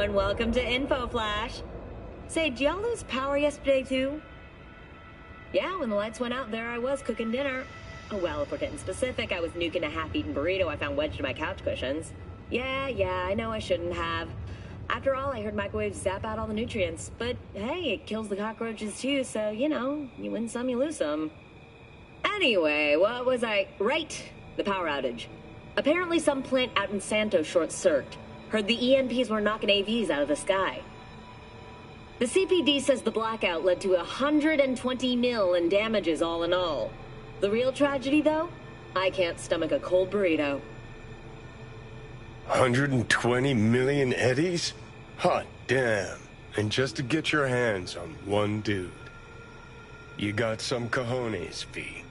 and welcome to Info Flash. Say, did y'all lose power yesterday too? Yeah, when the lights went out, there I was cooking dinner. Oh well, if we're getting specific, I was nuking a half-eaten burrito I found wedged in my couch cushions. Yeah, I know I shouldn't have. After all, I heard microwaves zap out all the nutrients. But hey, it kills the cockroaches too, so, you know, you win some, you lose some. Anyway, what was I... Right, the power outage. Apparently some plant out in Santos short-circuited. Heard the EMPs were knocking AVs out of the sky. The CPD says the blackout led to 120 mil in damages all in all. The real tragedy, though? I can't stomach a cold burrito. 120 million eddies? Hot damn. And just to get your hands on one dude. You got some cojones, V.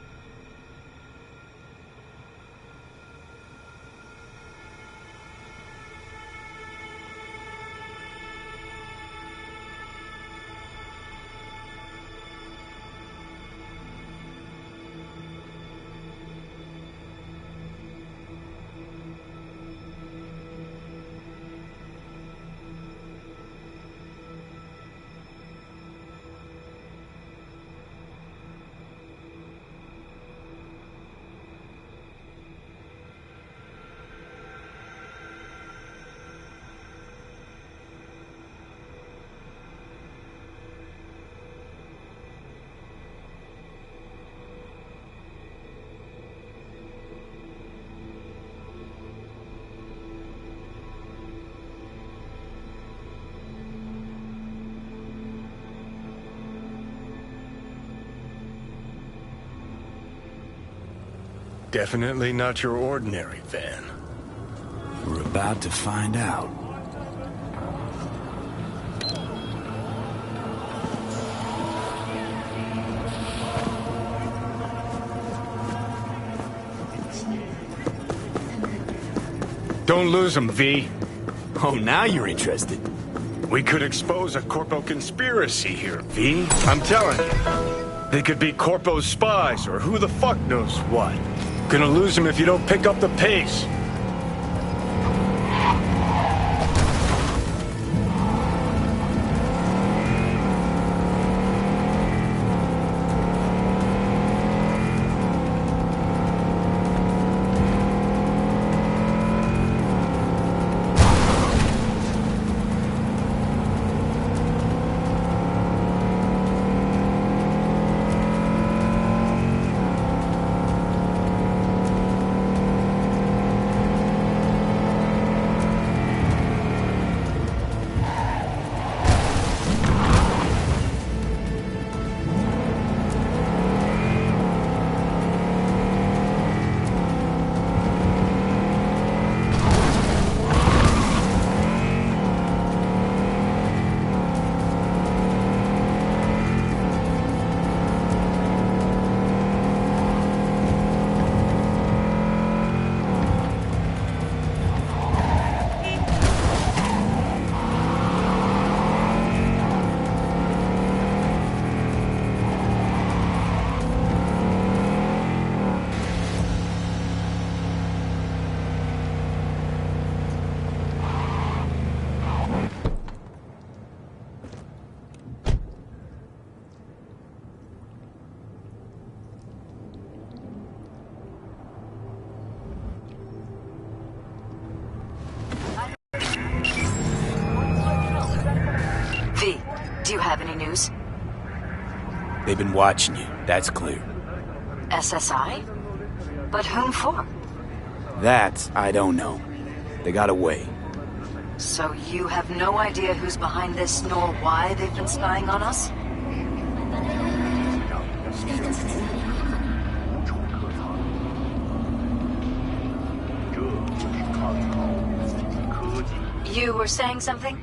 Definitely not your ordinary van. We're about to find out. Don't lose them, V. Oh, now you're interested. We could expose a Corpo conspiracy here, V. I'm telling you. They could be Corpo's spies, or who the fuck knows what. Gonna lose them if you don't pick up the pace. Do you have any news? They've been watching you, that's clear. SSI? But whom for? That, I don't know. They got away. So you have no idea who's behind this, nor why they've been spying on us? You were saying something?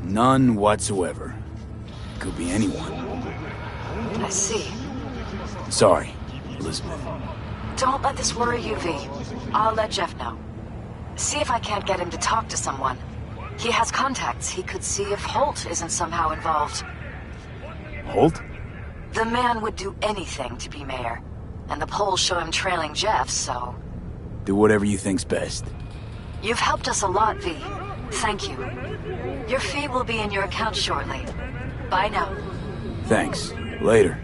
None whatsoever. Could be anyone. I see. Sorry, Elizabeth. Don't let this worry you, V. I'll let Jeff know. See if I can't get him to talk to someone. He has contacts. He could see if Holt isn't somehow involved. Holt? The man would do anything to be mayor. And the polls show him trailing Jeff, so... Do whatever you think's best. You've helped us a lot, V. Thank you. Your fee will be in your account shortly. Bye now. Thanks. Later.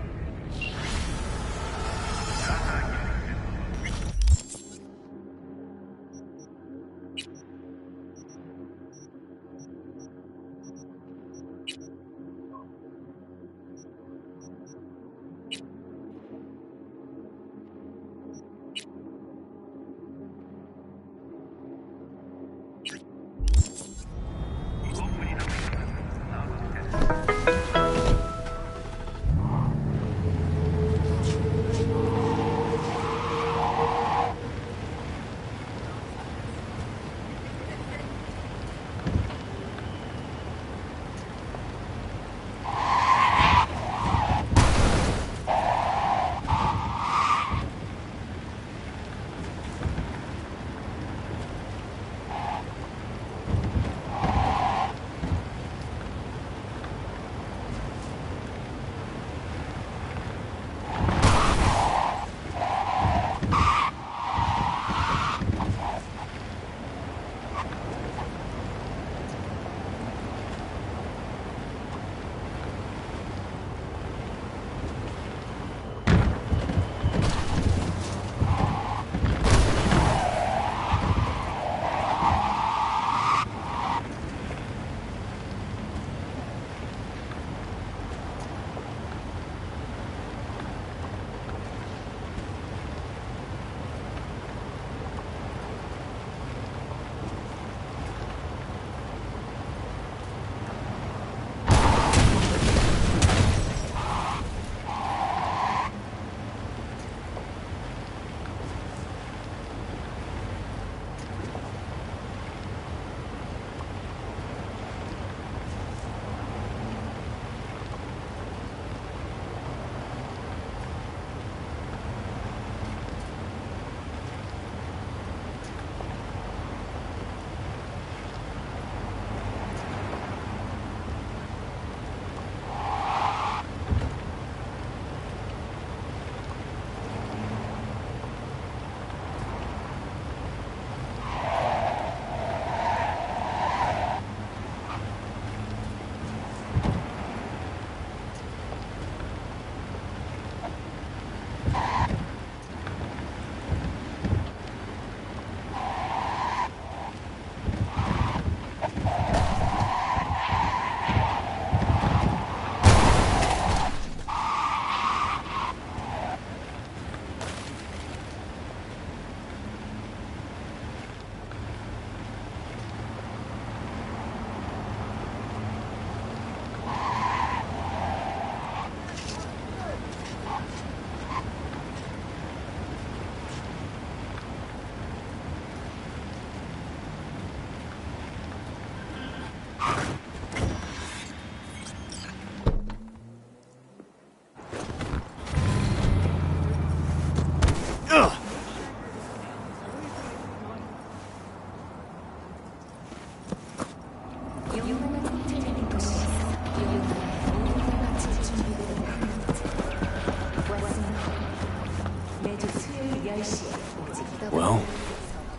Well,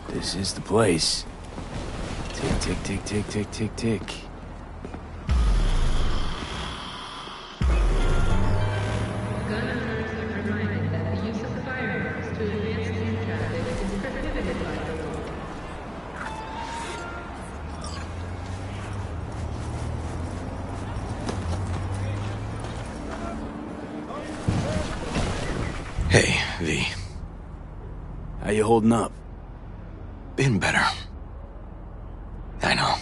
this is the place. Tick, tick, tick, tick, tick, tick, tick. Hey, V. How you holding up? Been better. I know.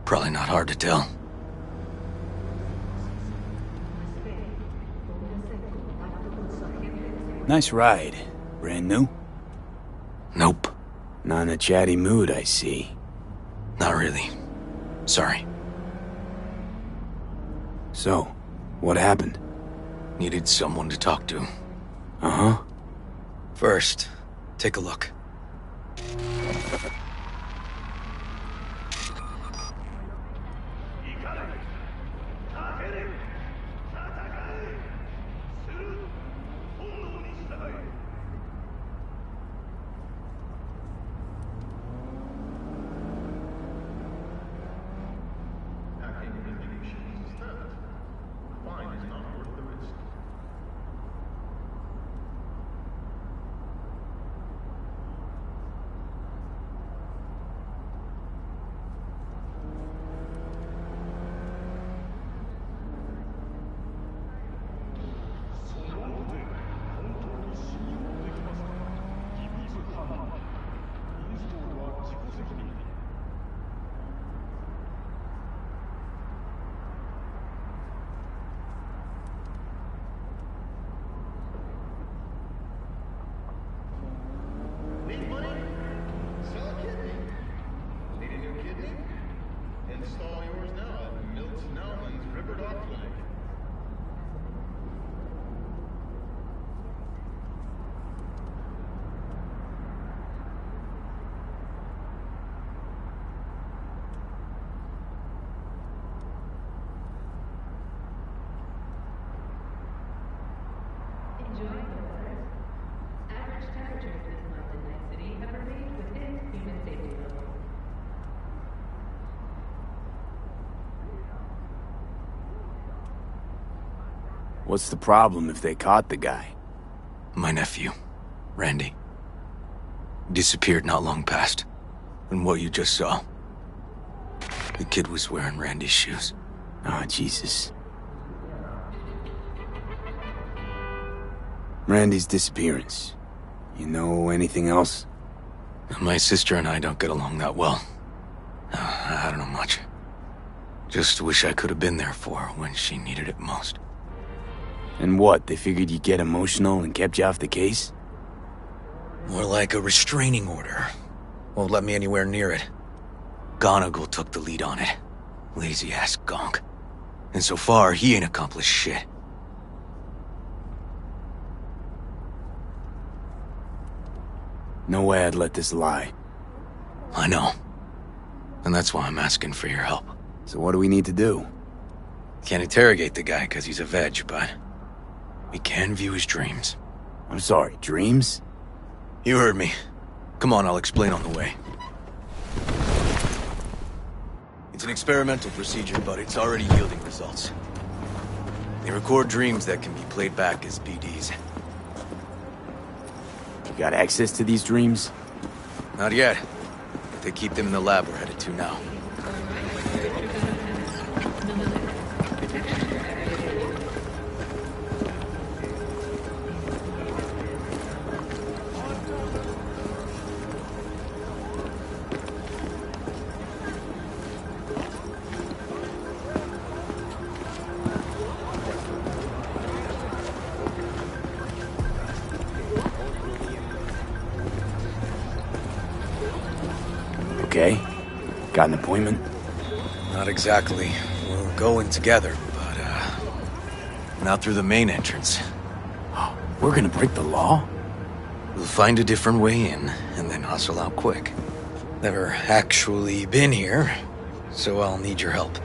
Probably not hard to tell. Nice ride. Brand new? Nope. Not in a chatty mood, I see. Not really. Sorry. So, what happened? Needed someone to talk to. Uh-huh. First, take a look. What's the problem if they caught the guy? My nephew, Randy. Disappeared not long past. And what you just saw. The kid was wearing Randy's shoes. Oh, Jesus. Randy's disappearance. You know anything else? My sister and I don't get along that well. I don't know much. Just wish I could have been there for her when she needed it most. And what, they figured you'd get emotional and kept you off the case? More like a restraining order. Won't let me anywhere near it. Gonigal took the lead on it. Lazy-ass gonk. And so far, he ain't accomplished shit. No way I'd let this lie. I know. And that's why I'm asking for your help. So what do we need to do? Can't interrogate the guy because he's a veg, but we can view his dreams. I'm sorry, dreams? You heard me. Come on, I'll explain on the way. It's an experimental procedure, but it's already yielding results. They record dreams that can be played back as BDs. You got access to these dreams? Not yet. But they keep them in the lab we're headed to now. Okay. Got an appointment? Not exactly. We'll go in together, but, not through the main entrance. We're gonna break the law? We'll find a different way in, and then hustle out quick. Never actually been here, so I'll need your help.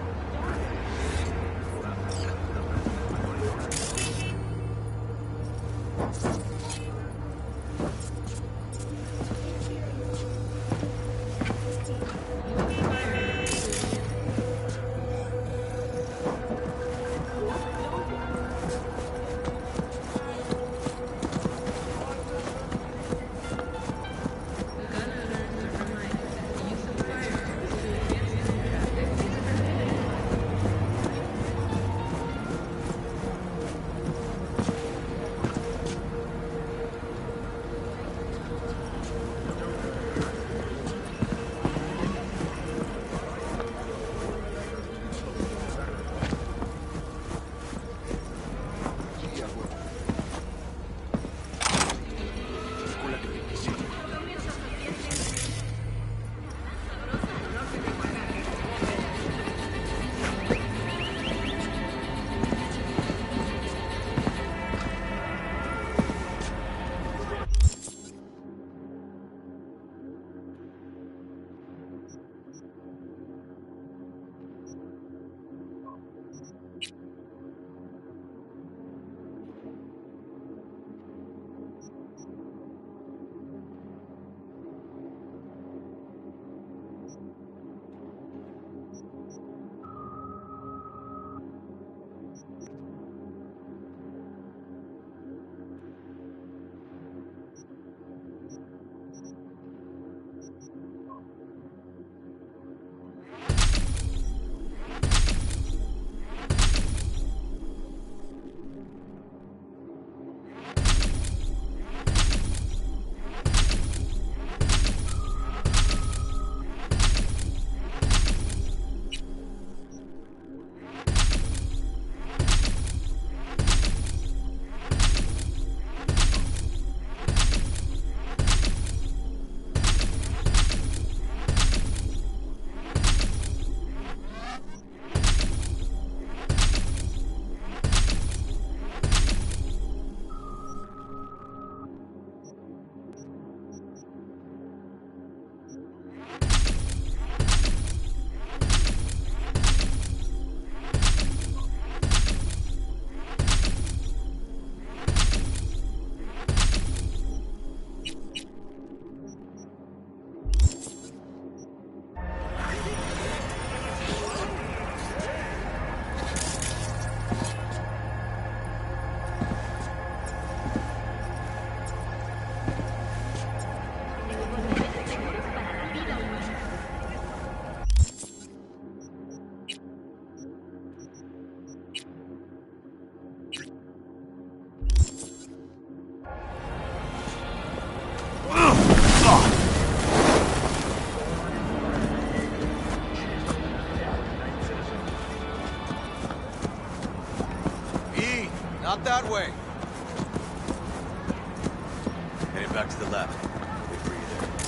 that way. Heading back to the left. Wait for you there.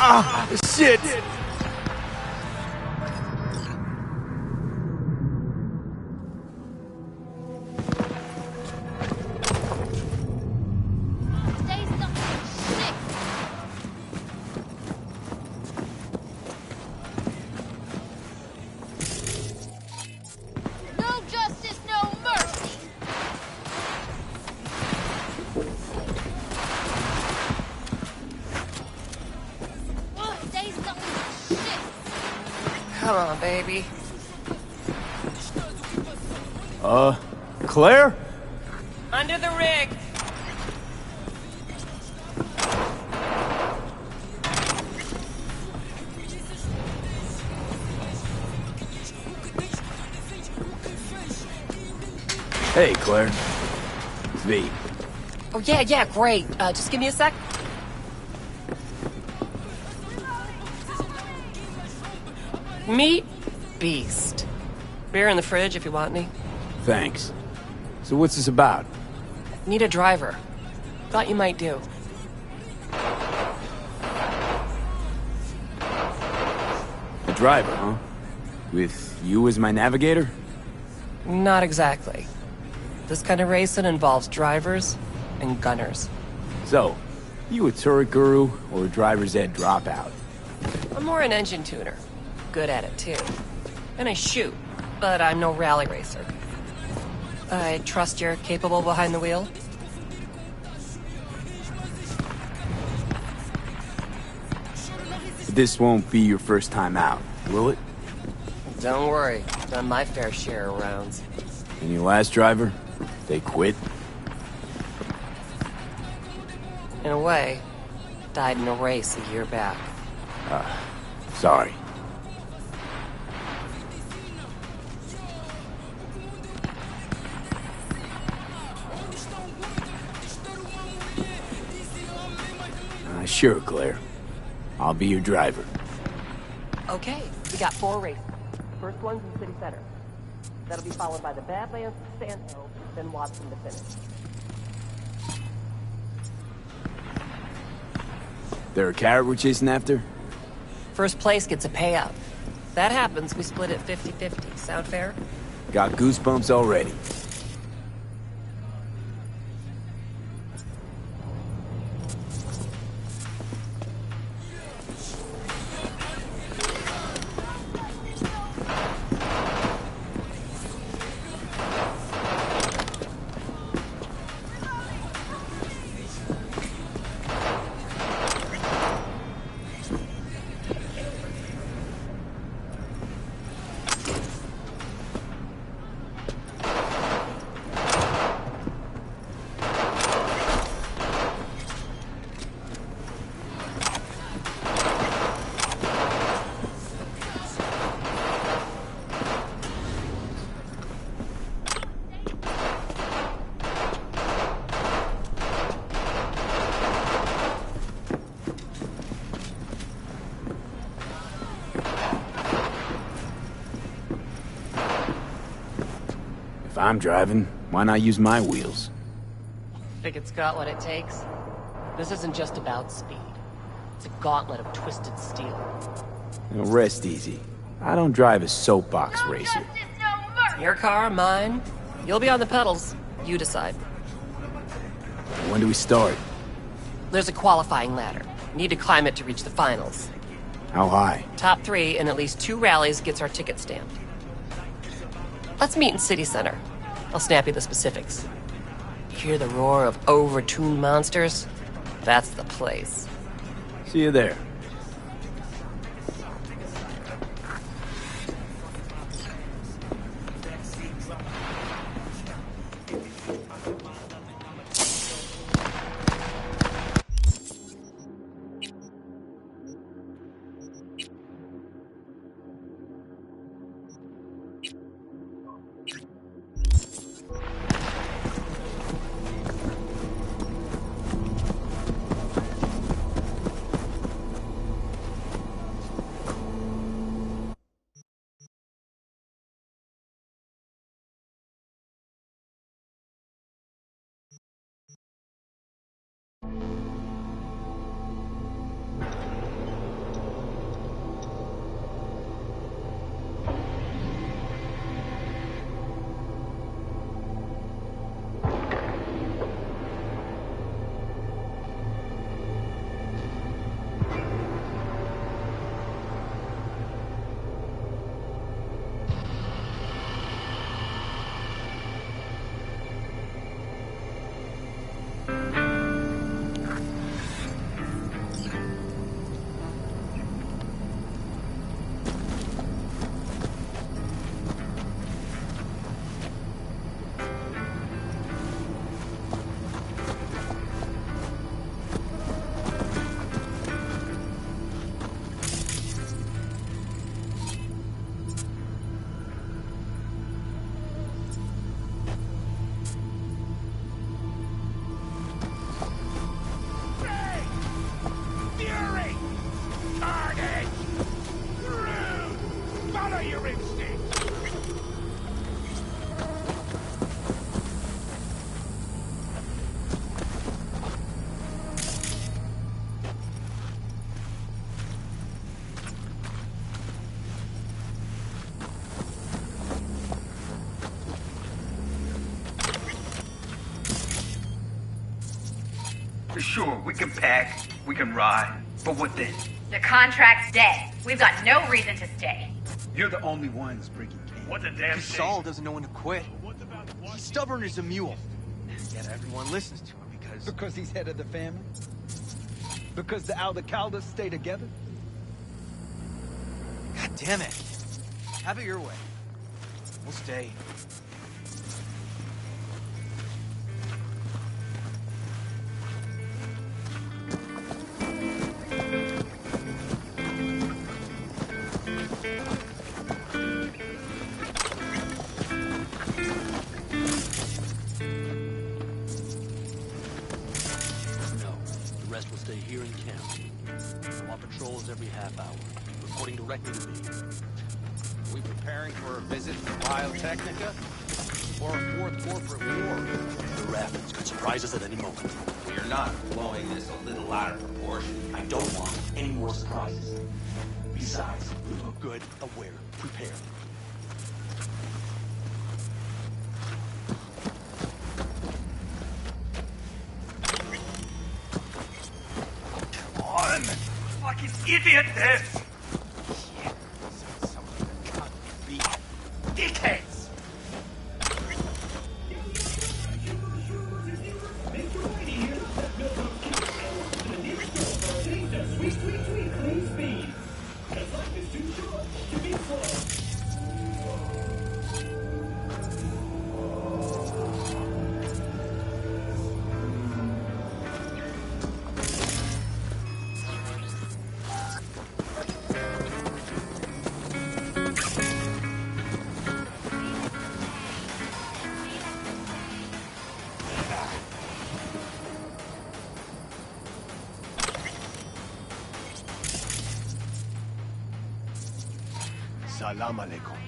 Ah, shit! No justice, no mercy. Come on, baby. Claire? Under the rig. Hey, Claire. It's V. Oh, yeah, great. Just give me a sec. Meet Beast. Beer in the fridge if you want any. Thanks. So what's this about? Need a driver. Thought you might do. A driver, huh? With you as my navigator? Not exactly. This kind of racing involves drivers and gunners. So, you a turret guru or a driver's ed dropout? I'm more an engine tuner. Good at it, too. And I shoot, but I'm no rally racer. I trust you're capable behind the wheel? This won't be your first time out, will it? Don't worry, done my fair share of rounds. And your last driver? They quit? In a way, died in a race a year back. Sorry. Sure, Claire. I'll be your driver. Okay, we got 4 races. First one's in City Center. That'll be followed by the Badlands, Sandhill, then Watson to finish. There a carrot we're chasing after? First place gets a payout. If that happens, we split it 50-50. Sound fair? Got goosebumps already. If I'm driving, why not use my wheels? Think it's got what it takes? This isn't just about speed. It's a gauntlet of twisted steel. Now rest easy. I don't drive a soapbox No racer. justice, no mercy. Your car, mine. You'll be on the pedals. You decide. When do we start? There's a qualifying ladder. Need to climb it to reach the finals. How high? Top 3 in at least 2 rallies gets our ticket stamped. Let's meet in City Center. I'll snap you the specifics. Hear the roar of overtuned monsters? That's the place. See you there. Sure, we can pack, we can ride, but what then? The contract's dead. We've got no reason to stay. You're the only ones bringing pain. What the damn Because Saul doesn't know when to quit. He's stubborn as a mule. Yet everyone listens to him because... Because he's head of the family? Because the Aldecaldos stay together? God damn it. Have it your way. We'll stay. Here in camp. I'm on patrols every half hour, reporting directly to me. Are we preparing for a visit from Biotechnica? Or a fourth corporate war? The Raffins could surprise us at any moment. We're not blowing this a little out of proportion. I don't want any more surprises. Besides, we look good, aware, prepared. Fucking idiot, this! Dickheads! Salam alaikum.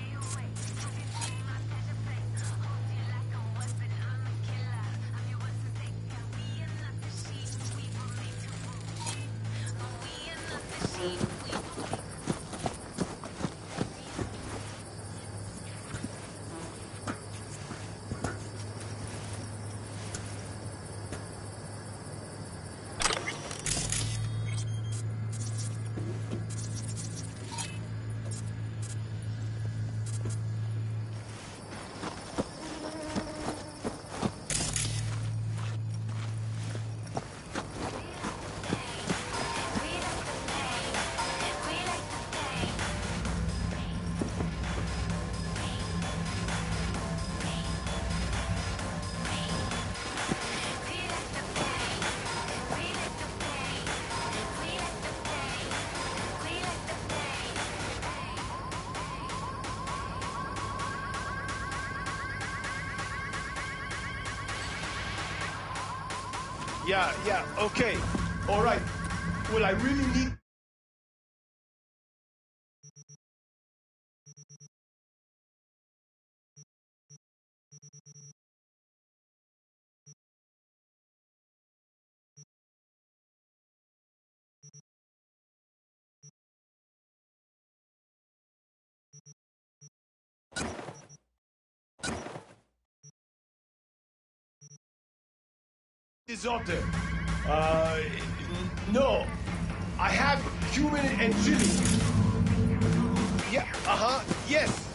Yeah, okay. All right. Well, I really need... Disorder. No. I have cumin and chili. Yeah, yes.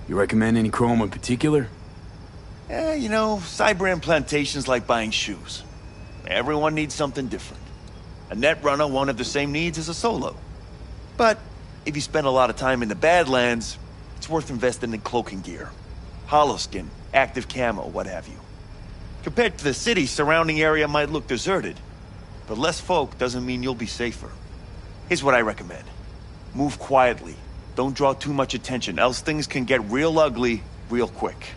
You recommend any chrome in particular? You know, Cybran plantation's like buying shoes. Everyone needs something different. A Netrunner won't have the same needs as a Solo. But if you spend a lot of time in the Badlands, it's worth investing in cloaking gear. Holoskin, active camo, what have you. Compared to the city, surrounding area might look deserted. But less folk doesn't mean you'll be safer. Here's what I recommend. Move quietly. Don't draw too much attention, else things can get real ugly real quick.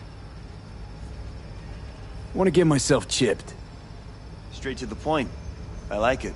Want to get myself chipped. Straight to the point. I like it.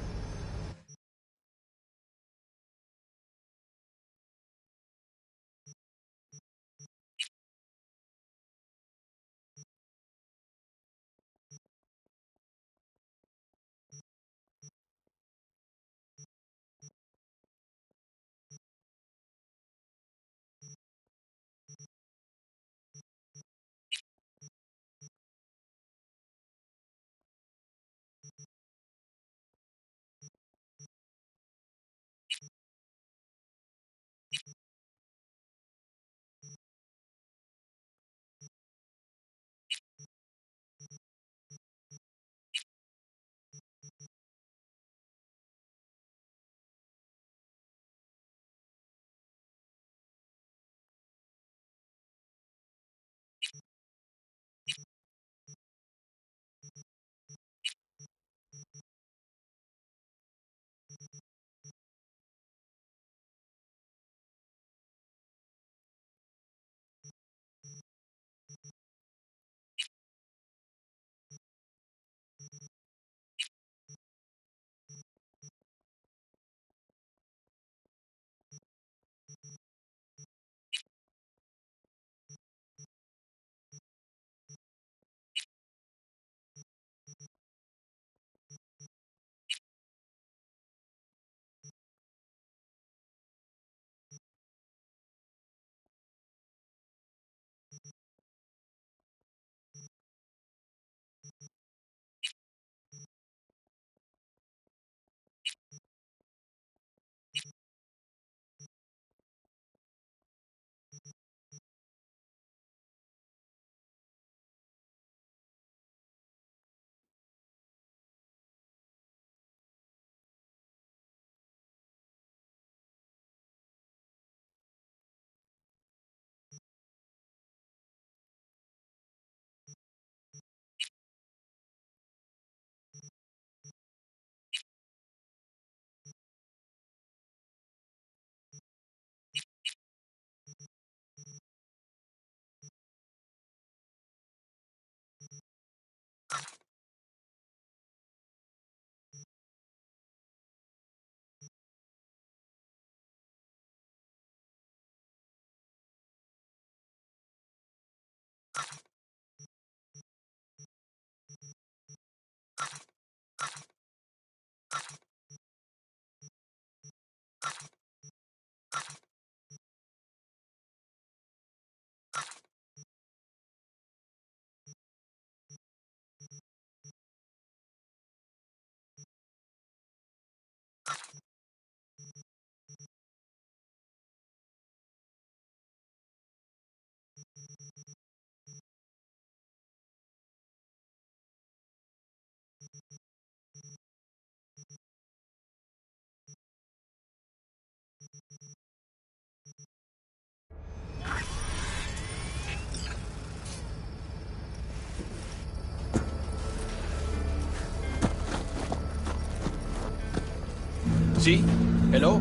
See? Hello?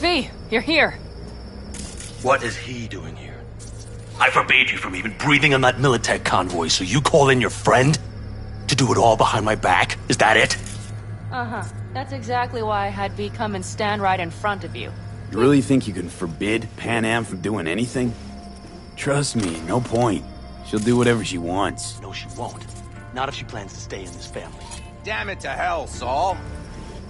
V, you're here. What is he doing here? I forbade you from even breathing on that Militech convoy, so you call in your friend? To do it all behind my back? Is that it? Uh-huh. That's exactly why I had V come and stand right in front of you. You really think you can forbid Pan Am from doing anything? Trust me, no point. She'll do whatever she wants. No, she won't. Not if she plans to stay in this family. Damn it to hell, Saul.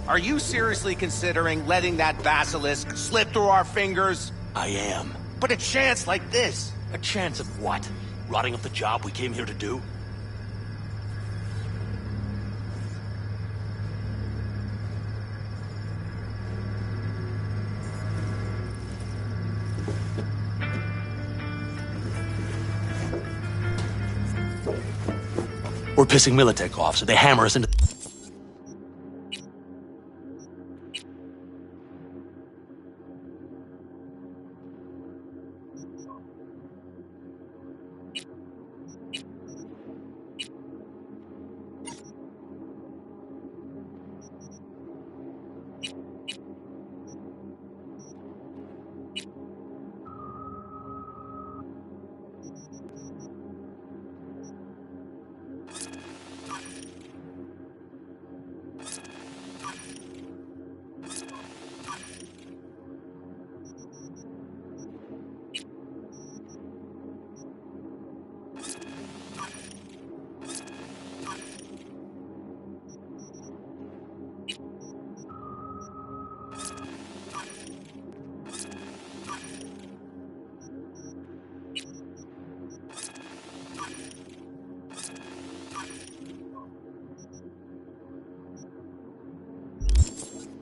Are you seriously considering letting that basilisk slip through our fingers? I am. But a chance like this? A chance of what? Rotting up the job we came here to do? We're pissing Militech off, so they hammer us into...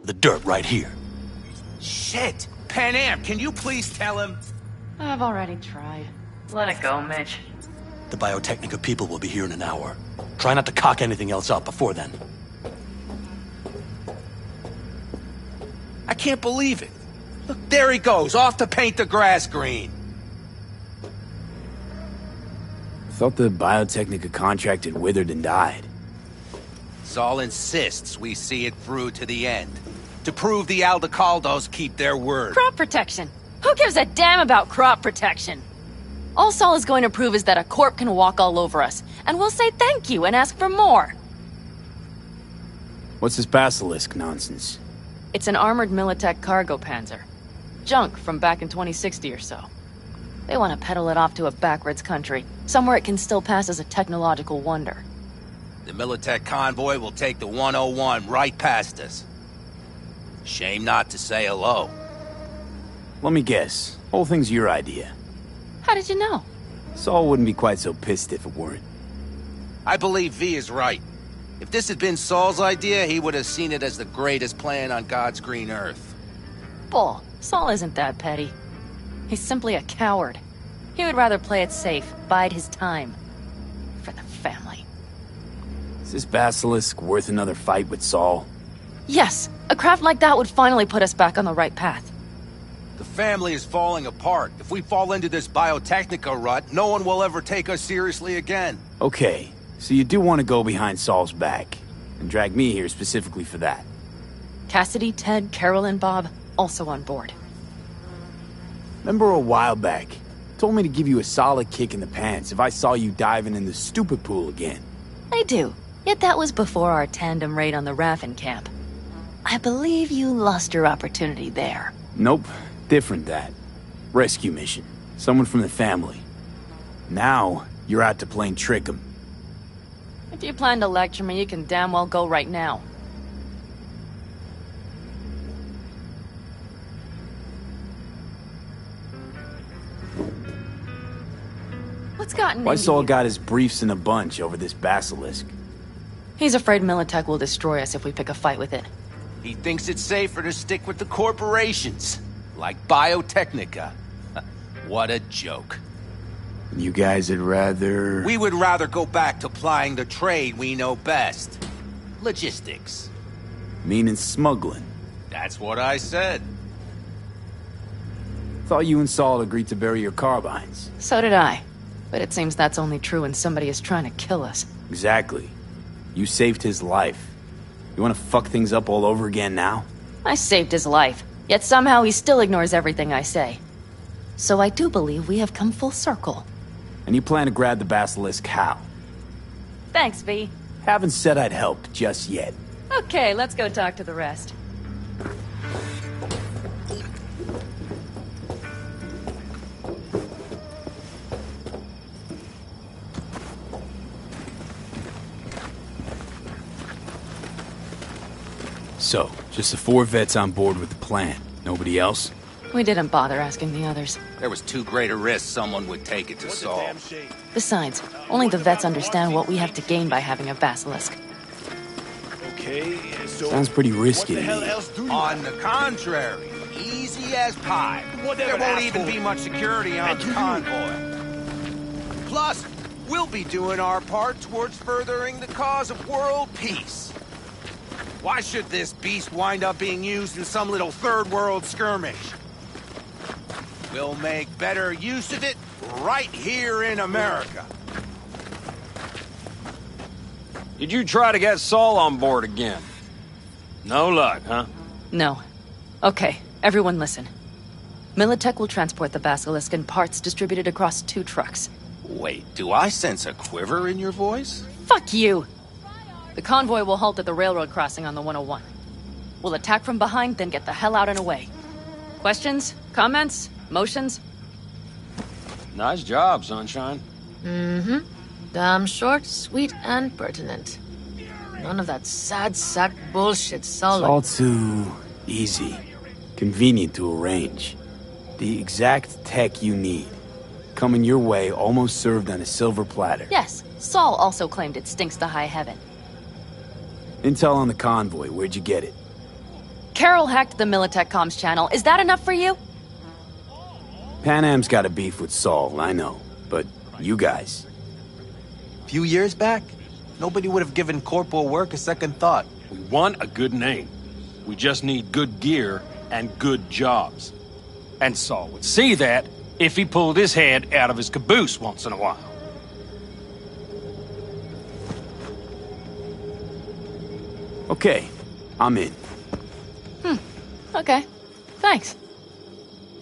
The dirt right here. Shit! Pan Am, can you please tell him? I've already tried. Let it go, Mitch. The Biotechnica people will be here in an hour. Try not to cock anything else up before then. I can't believe it. Look, there he goes, off to paint the grass green. thought the Biotechnica contract had withered and died. Saul insists we see it through to the end. To prove the Aldecaldos keep their word. Crop protection. Who gives a damn about crop protection? All Saul is going to prove is that a corp can walk all over us, and we'll say thank you and ask for more. What's this basilisk nonsense? It's an armored Militech cargo panzer. Junk from back in 2060 or so. They want to peddle it off to a backwards country, somewhere it can still pass as a technological wonder. The Militech convoy will take the 101 right past us. Shame not to say hello. Let me guess. Whole thing's your idea. How did you know? Saul wouldn't be quite so pissed if it weren't. I believe V is right. If this had been Saul's idea, he would have seen it as the greatest plan on God's green earth. Bull. Saul isn't that petty. He's simply a coward. He would rather play it safe, bide his time. For the family. Is this basilisk worth another fight with Saul? Yes, a craft like that would finally put us back on the right path. The family is falling apart. If we fall into this Biotechnica rut, no one will ever take us seriously again. Okay, so you do want to go behind Saul's back, and drag me here specifically for that. Cassidy, Ted, Carol, and Bob, also on board. Remember a while back, told me to give you a solid kick in the pants if I saw you diving in the stupid pool again. I do, yet that was before our tandem raid on the Raffen camp. I believe you lost your opportunity there. Nope, different that. Rescue mission. Someone from the family. Now, you're out to plain trick 'em. If you plan to lecture me, you can damn well go right now. What's gotten Why into Saul you? got his briefs in a bunch over this basilisk? He's afraid Militech will destroy us if we pick a fight with it. He thinks it's safer to stick with the corporations, like Biotechnica. What a joke. You guys would rather... We would rather go back to plying the trade we know best. Logistics. Meaning smuggling. That's what I said. Thought you and Saul agreed to bury your carbines. So did I. But it seems that's only true when somebody is trying to kill us. Exactly. You saved his life. You want to fuck things up all over again now? I saved his life, yet somehow he still ignores everything I say. So I do believe we have come full circle. And you plan to grab the basilisk how? Thanks, V. Haven't said I'd help just yet. Okay, let's go talk to the rest. So, just the 4 vets on board with the plan. Nobody else? We didn't bother asking the others. There was too great a risk someone would take it to Saul. Besides, only the vets understand what we have to gain by having a basilisk. Okay, so... Sounds pretty risky to me. On the contrary, easy as pie. Whatever, there won't even asshole. be much security on the convoy. Plus, we'll be doing our part towards furthering the cause of world peace. Why should this beast wind up being used in some little third world skirmish? We'll make better use of it right here in America. Did you try to get Saul on board again? No luck, huh? No. Okay, everyone listen. Militech will transport the basilisk in parts distributed across 2 trucks. Wait, do I sense a quiver in your voice? Fuck you! The convoy will halt at the railroad crossing on the 101. We'll attack from behind, then get the hell out and away. Questions? Comments? Motions? Nice job, Sunshine. Mm-hmm. Damn short, sweet, and pertinent. None of that sad sack bullshit, Saul. All too easy. Convenient to arrange. The exact tech you need. Coming your way, almost served on a silver platter. Yes, Saul also claimed it stinks to high heaven. Intel on the convoy, where'd you get it? Carol hacked the Militech comms channel. Is that enough for you? Pan Am's got a beef with Saul, I know. But you guys... Few years back, nobody would have given corporal work a second thought. We want a good name. We just need good gear and good jobs. And Saul would see that if he pulled his head out of his caboose once in a while. Okay, I'm in. Okay. Thanks.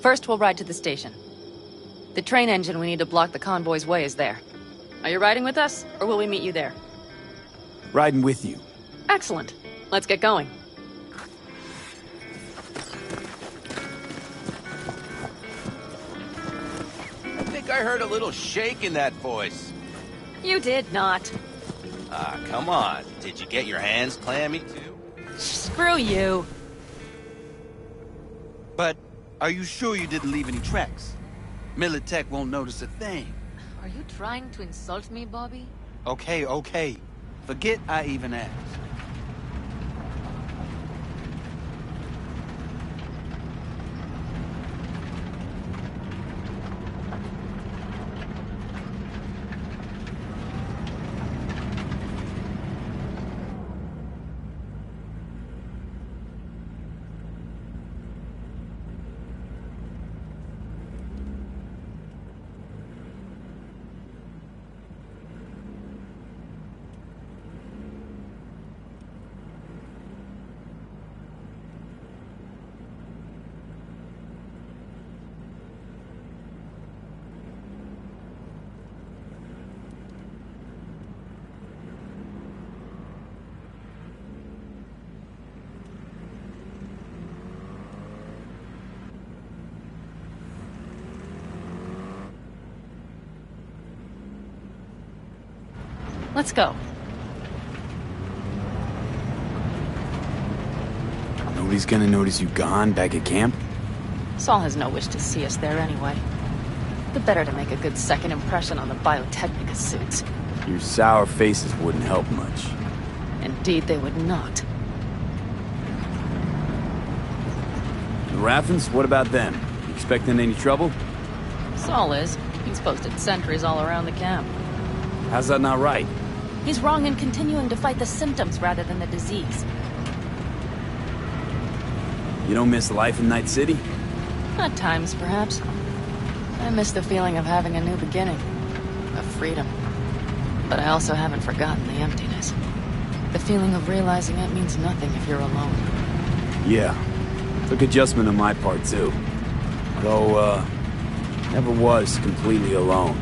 First, we'll ride to the station. The train engine we need to block the convoy's way is there. Are you riding with us, or will we meet you there? Riding with you. Excellent. Let's get going. I think I heard a little shake in that voice. You did not. Ah, come on. Did you get your hands clammy, too? Screw you. But are you sure you didn't leave any tracks? Militech won't notice a thing. Are you trying to insult me, Bobby? Okay, okay. Forget I even asked. Let's go. Nobody's gonna notice you gone back at camp? Saul has no wish to see us there anyway. The better to make a good second impression on the Biotechnica suits. Your sour faces wouldn't help much. Indeed, they would not. The Raffens, what about them? You expecting any trouble? Saul is. He's posted sentries all around the camp. How's that not right? He's wrong in continuing to fight the symptoms rather than the disease. You don't miss life in Night City? At times, perhaps. I miss the feeling of having a new beginning. Of freedom. But I also haven't forgotten the emptiness. The feeling of realizing it means nothing if you're alone. Yeah. Took adjustment on my part, too. Though, never was completely alone.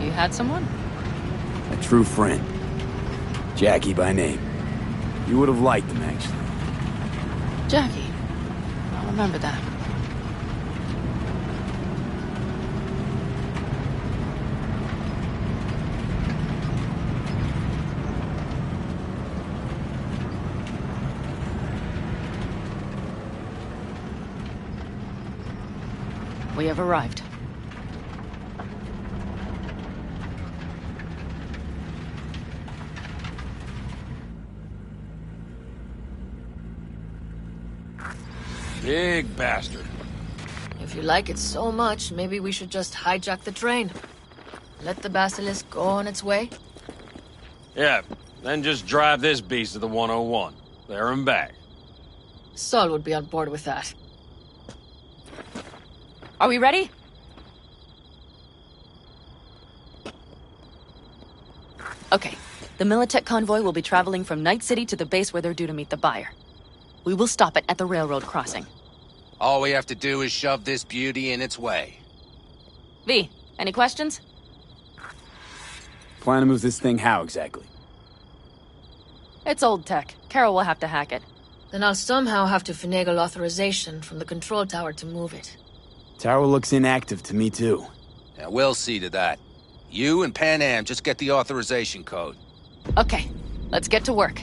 You had someone? A true friend. Jackie by name. You would have liked him, actually. Jackie. I'll remember that. We have arrived. Big bastard. If you like it so much, maybe we should just hijack the train. Let the Basilisk go on its way. Yeah, then just drive this beast to the 101. There and back. Saul would be on board with that. Are we ready? Okay. The Militech convoy will be traveling from Night City to the base where they're due to meet the buyer. We will stop it at the railroad crossing. All we have to do is shove this beauty in its way. V, any questions? Plan to move this thing how exactly? It's old tech. Carol will have to hack it. Then I'll somehow have to finagle authorization from the control tower to move it. Tower looks inactive to me, too. Yeah, we'll see to that. You and Pan Am just get the authorization code. Okay, let's get to work.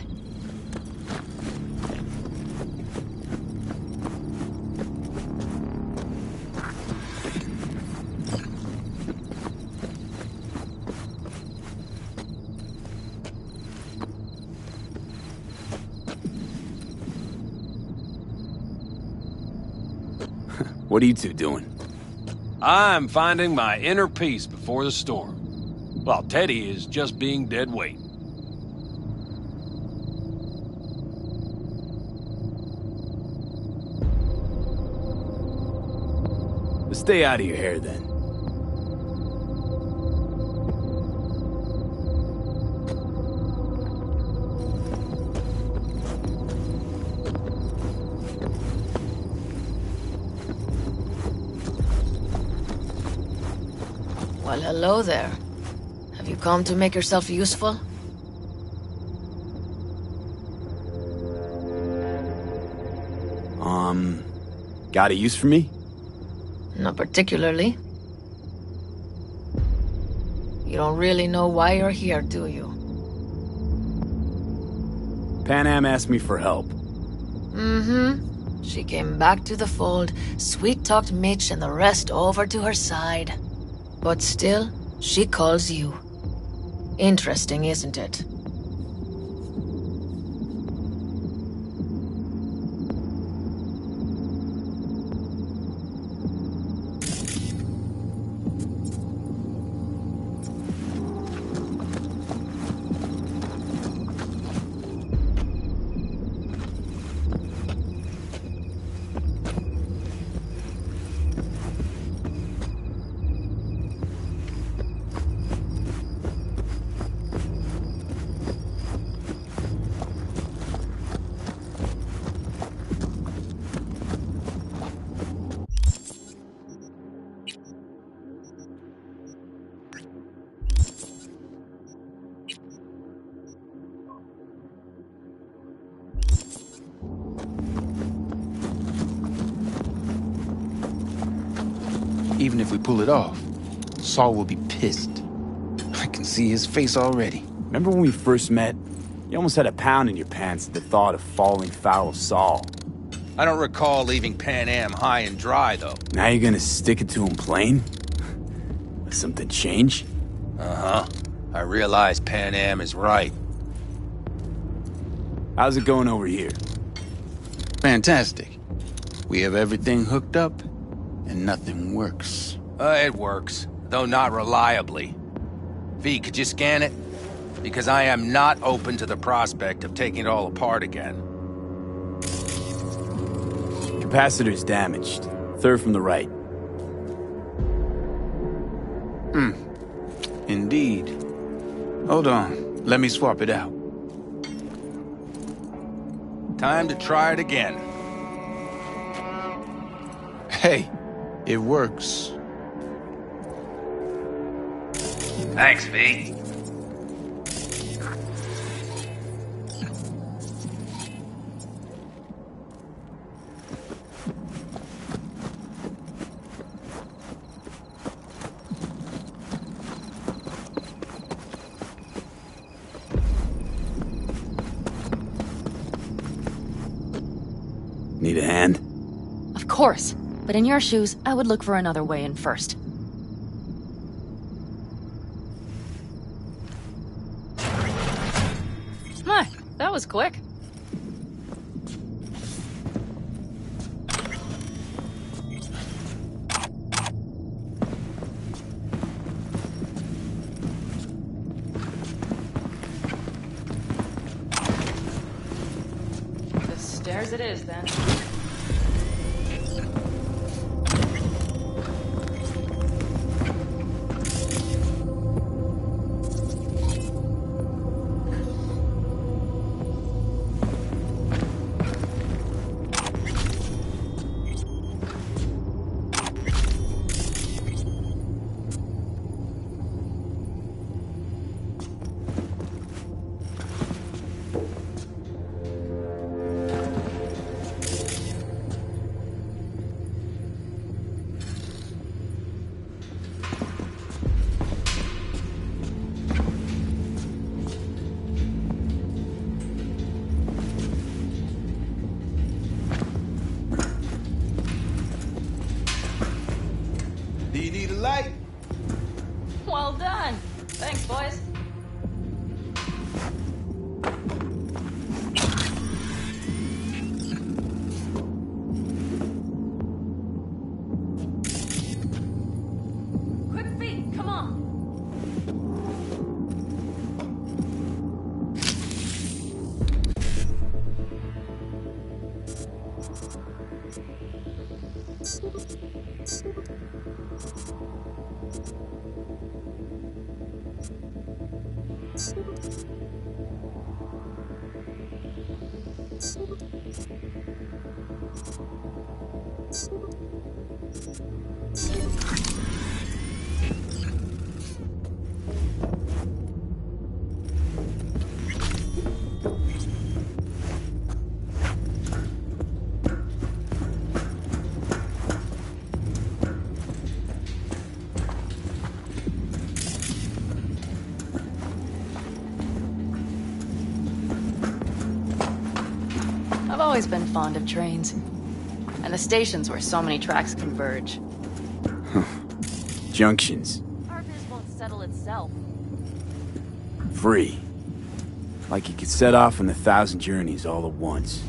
What are you two doing? I'm finding my inner peace before the storm. While Teddy is just being dead weight. Let's stay out of your hair, then. Well, hello there. Have you come to make yourself useful? Got a use for me? Not particularly. You don't really know why you're here, do you? Panam asked me for help. Mm-hmm. She came back to the fold, sweet-talked Mitch and the rest over to her side. But still, she calls you. Interesting, isn't it? Even if we pull it off, Saul will be pissed. I can see his face already. Remember when we first met? You almost had a pound in your pants at the thought of falling foul of Saul. I don't recall leaving Panam high and dry, though. Now you're gonna stick it to him plain? Something change? Uh-huh. I realize Panam is right. How's it going over here? Fantastic. We have everything hooked up, and nothing works. It works, though not reliably. V, could you scan it? Because I am not open to the prospect of taking it all apart again. Capacitor's damaged. Third from the right. Indeed. Hold on. Let me swap it out. Time to try it again. Hey, it works. Thanks, V. Need a hand? Of course. But in your shoes, I would look for another way in first. My, that was quick. The stairs it is, then. Light. Well done. Thanks, boys. Quick feet, come on. I've always been fond of trains. And the stations where so many tracks converge. Junctions. Purpose won't settle itself. Free. Like you could set off on 1,000 journeys all at once.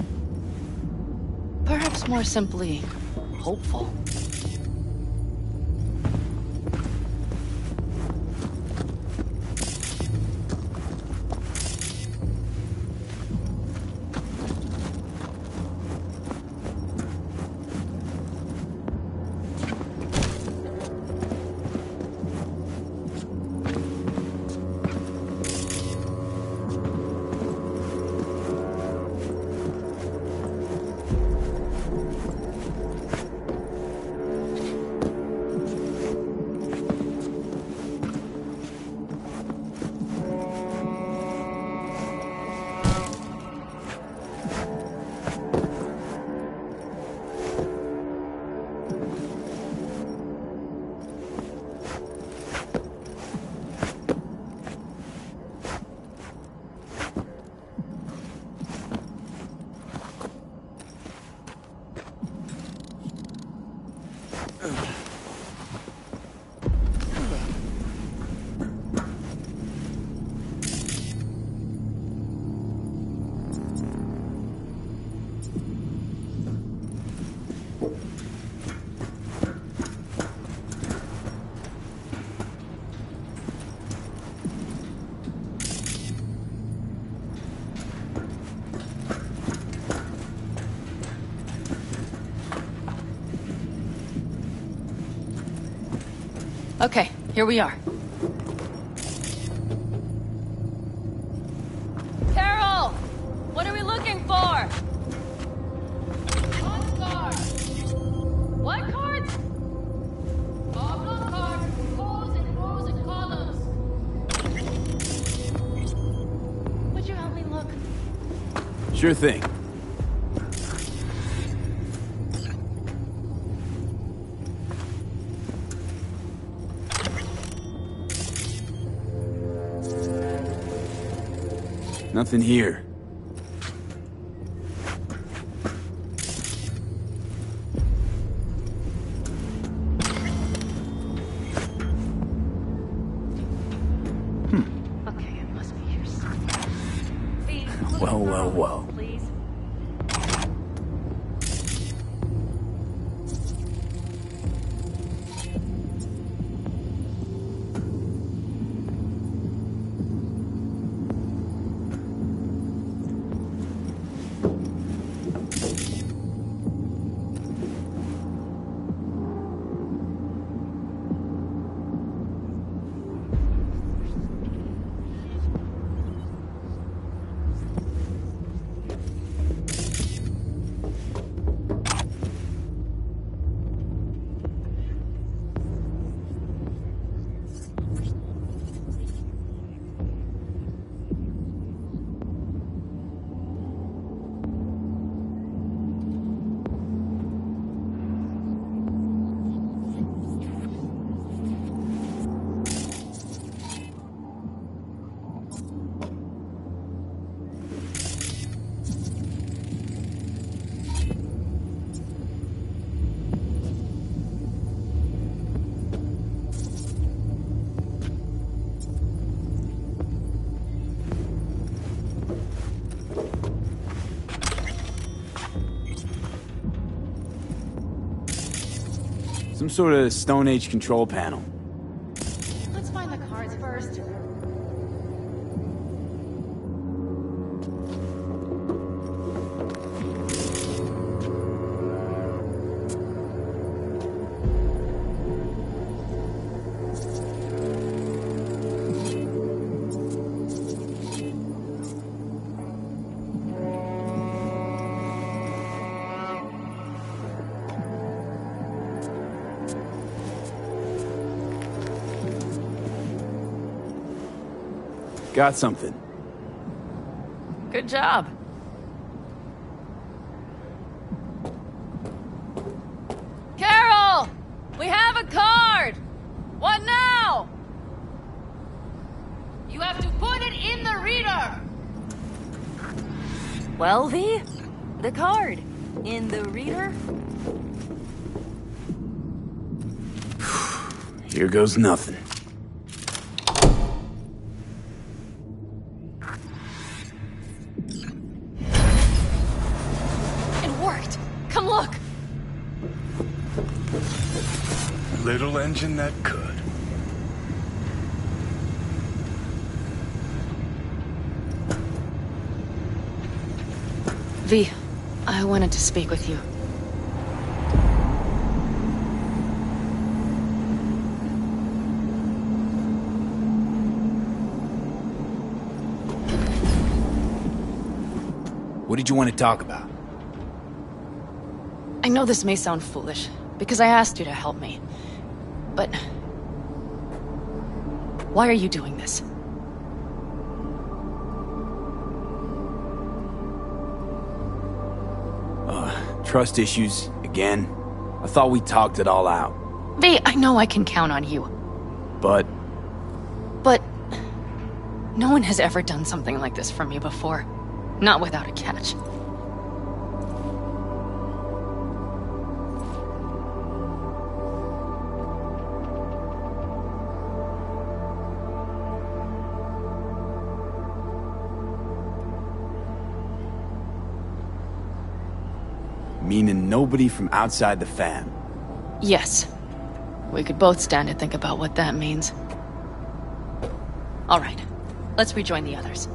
Perhaps more simply, hopeful. Okay, here we are. Carol! What are we looking for? What cards? What cards? Oblong cards, rows and rows and columns. Would you help me look? Sure thing. Nothing here. Okay, it must be here somewhere. Well. Please. Some sort of Stone Age control panel. Let's find the cards first. Got something. Good job. Carol! We have a card! What now? You have to put it in the reader! Well, V? The card. In the reader? Here goes nothing. It worked! Come look! Little engine that could. V, I wanted to speak with you. What did you want to talk about? I know this may sound foolish, because I asked you to help me. But... why are you doing this? Trust issues, again. I thought we talked it all out. V, I know I can count on you. But... But... no one has ever done something like this for me before. Not without a catch. Meaning nobody from outside the fam. Yes. We could both stand and think about what that means. All right. Let's rejoin the others.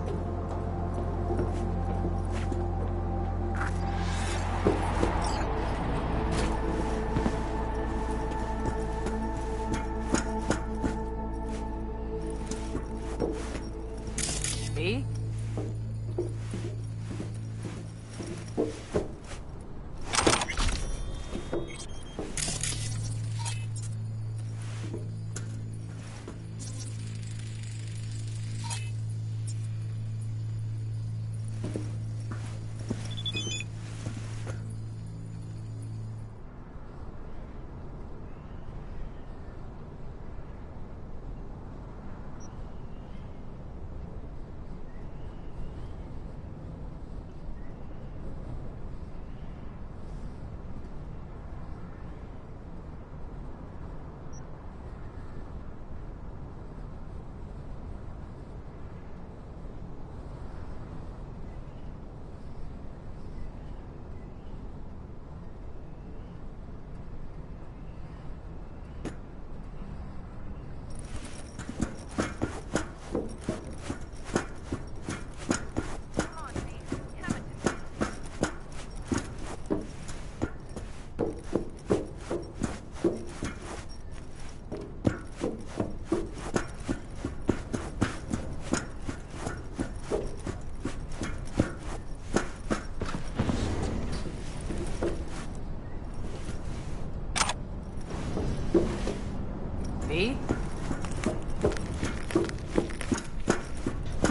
V?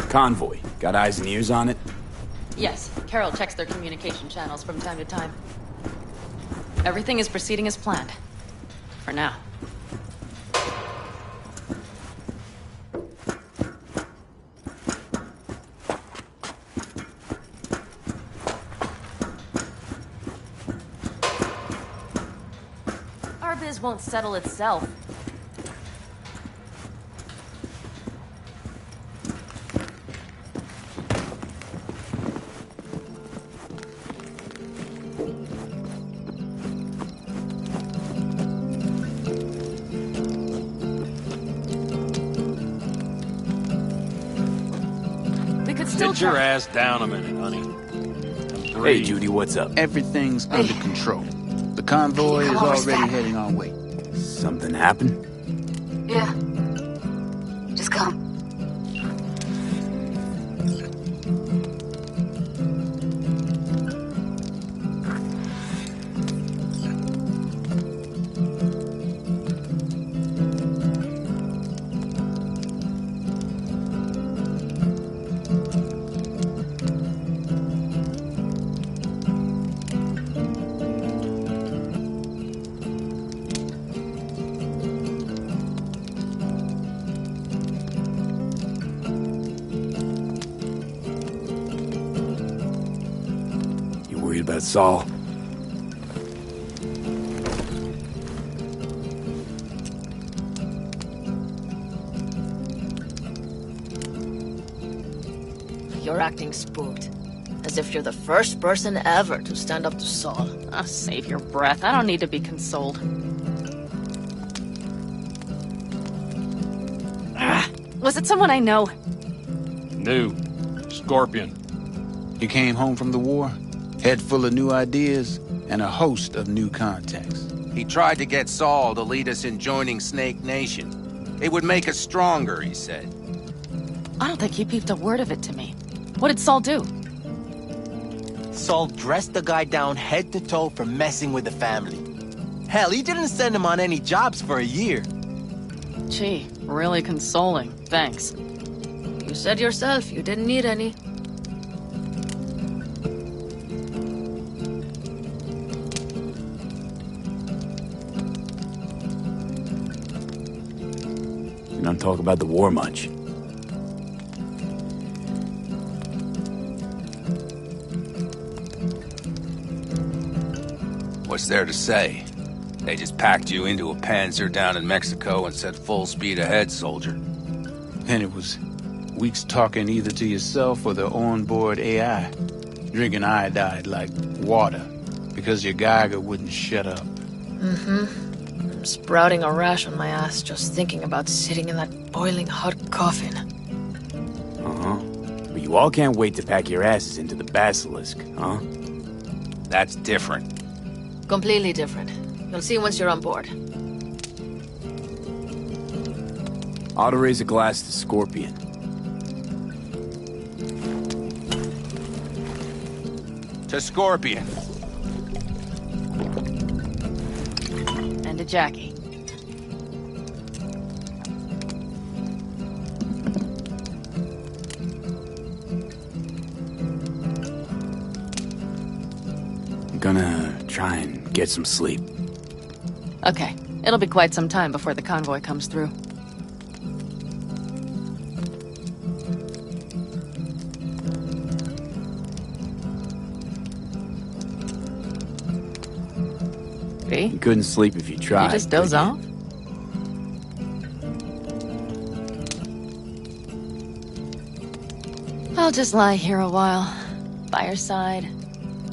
Convoy. Got eyes and ears on it? Yes, Carol checks their communication channels from time to time. Everything is proceeding as planned. For now. Our biz won't settle itself. Get your ass down a minute, honey. Hey, Judy, what's up? Everything's under control. The convoy is already heading our way. Something happened? Yeah. Just come. That's all. You're acting spooked. As if you're the first person ever to stand up to Saul. Oh, save your breath. I don't need to be consoled. Was it someone I know? New. Scorpion. He came home from the war, head full of new ideas, and a host of new contacts. He tried to get Saul to lead us in joining Snake Nation. It would make us stronger, he said. I don't think he peeped a word of it to me. What did Saul do? Saul dressed the guy down head to toe for messing with the family. Hell, he didn't send him on any jobs for a year. Gee, really consoling. Thanks. You said yourself you didn't need any. You don't talk about the war much. What's there to say? They just packed you into a Panzer down in Mexico and said full speed ahead, soldier. Then it was weeks talking either to yourself or the onboard AI, drinking iodide like water, because your Geiger wouldn't shut up. Mm-hmm. I'm sprouting a rash on my ass just thinking about sitting in that boiling hot coffin. Uh-huh. But you all can't wait to pack your asses into the Basilisk, huh? That's different. Completely different. You'll see once you're on board. Ought to raise a glass to Scorpion. To Scorpion. And to Jackie. I'm gonna try and get some sleep. Okay, it'll be quite some time before the convoy comes through. V? You couldn't sleep if you tried. You just doze off? I'll just lie here a while, by your side,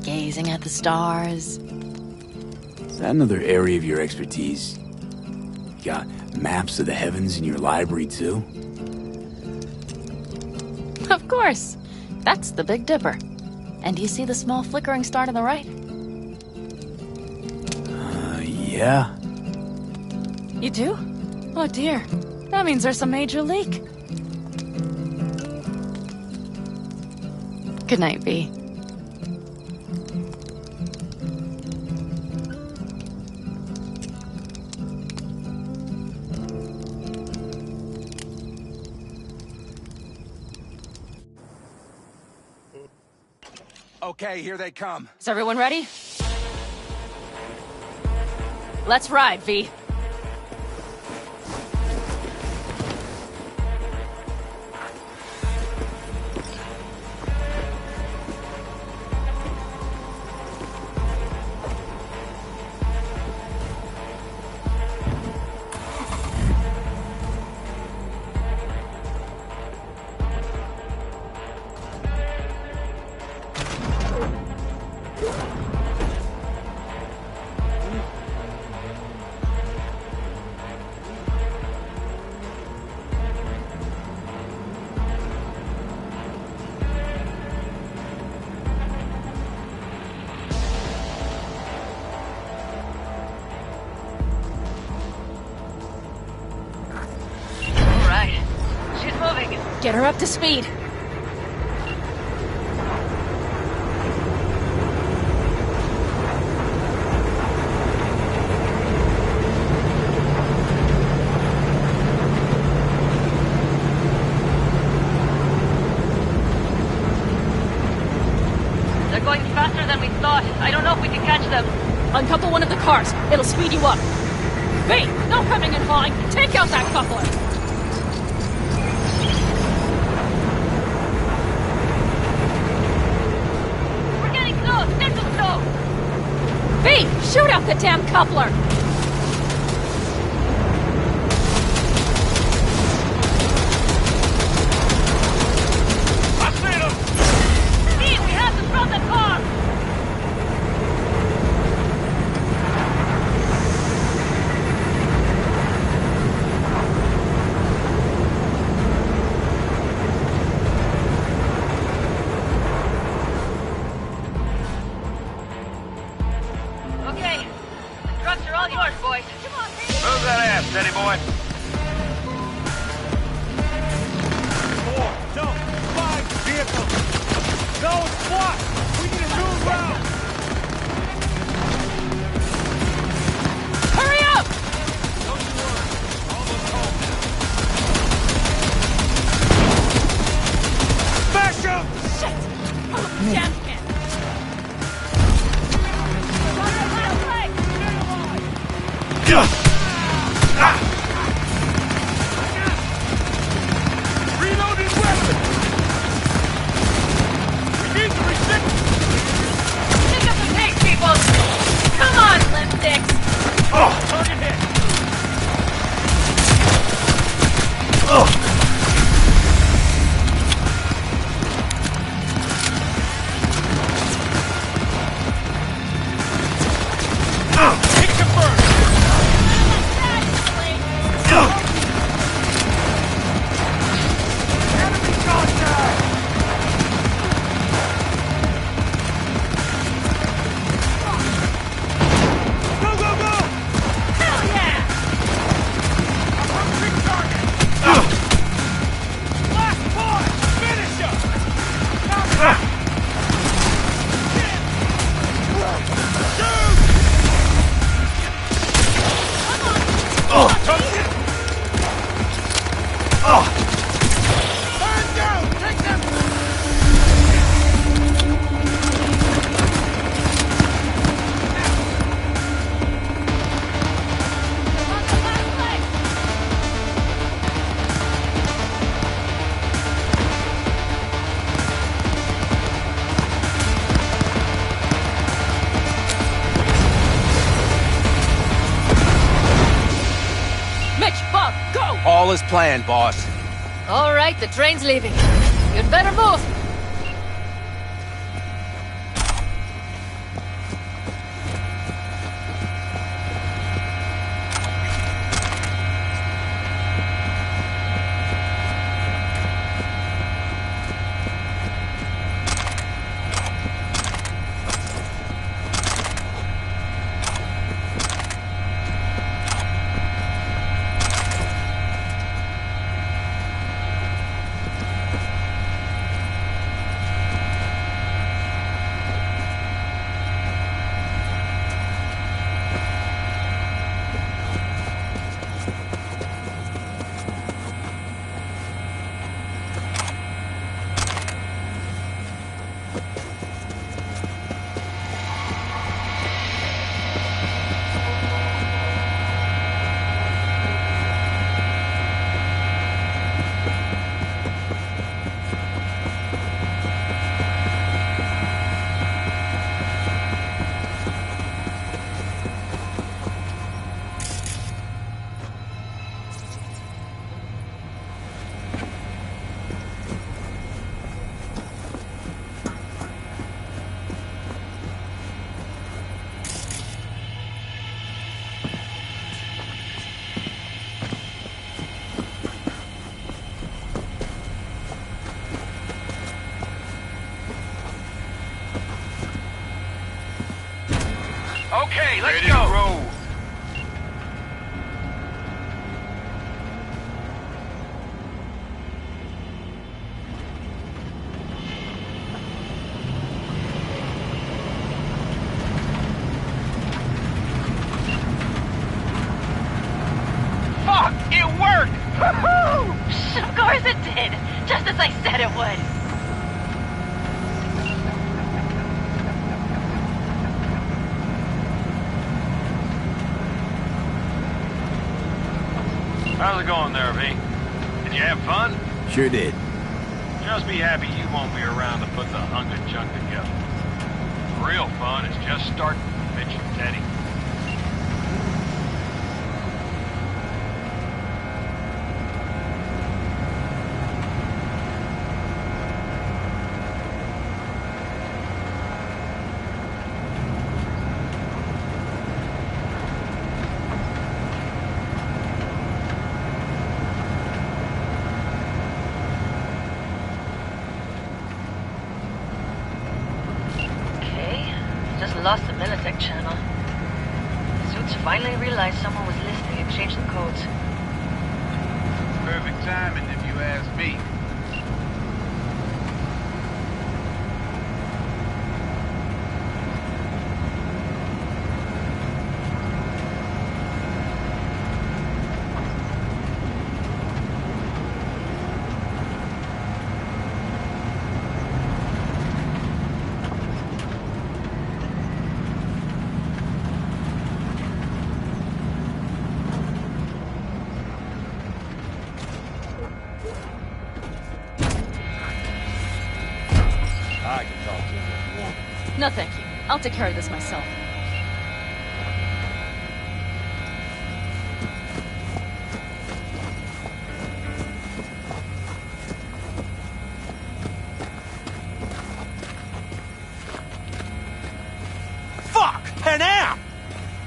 gazing at the stars. Is that another area of your expertise? You got maps of the heavens in your library, too? Of course. That's the Big Dipper. And do you see the small flickering star to the right? Yeah. You do? Oh dear. That means there's a major leak. Good night, V. Okay, here they come. Is everyone ready? Let's ride, V. Get her up to speed. They're going faster than we thought. I don't know if we can catch them. Uncouple one of the cars. It'll speed you up. V, no coming and hauling. Take out that coupler. We're getting close. Get to slow. Drop the damn coupler! I see them! See, we have them from the car! Okay, the trucks are all yours, boys. Come on, Move that ass, steady boy. 4, no, 5 vehicles. No, SWAT! We need a new route! hurry up! Don't you worry. Almost home now. Smash him! Shit! Oh, damn it! Reloading weapon! We need to reset! Pick up the pace, people! Come on, lipsticks! Oh! Target hit! Hit confirmed! Enemy contact! Go, go, go! Hell yeah! Big target! Last point! Finish him! Turn down! Take them! Mitch, Bob, go! All is planned, boss. All right, the train's leaving. You'd better move. Okay, let's go! Roll. Fuck! It worked! Woohoo! Of course it did! Just as I said it would! How's it going there, V? Did you have fun? Sure did. Just be happy you won't be around to put the hunk of junk together. The real fun is just starting with Mitch and Teddy. lost the Militech channel. Suits finally realized someone was listening and changed the codes. Perfect timing, if you ask me. I can talk to him if you want. No, thank you. I'll take care of this myself. Fuck! Panam!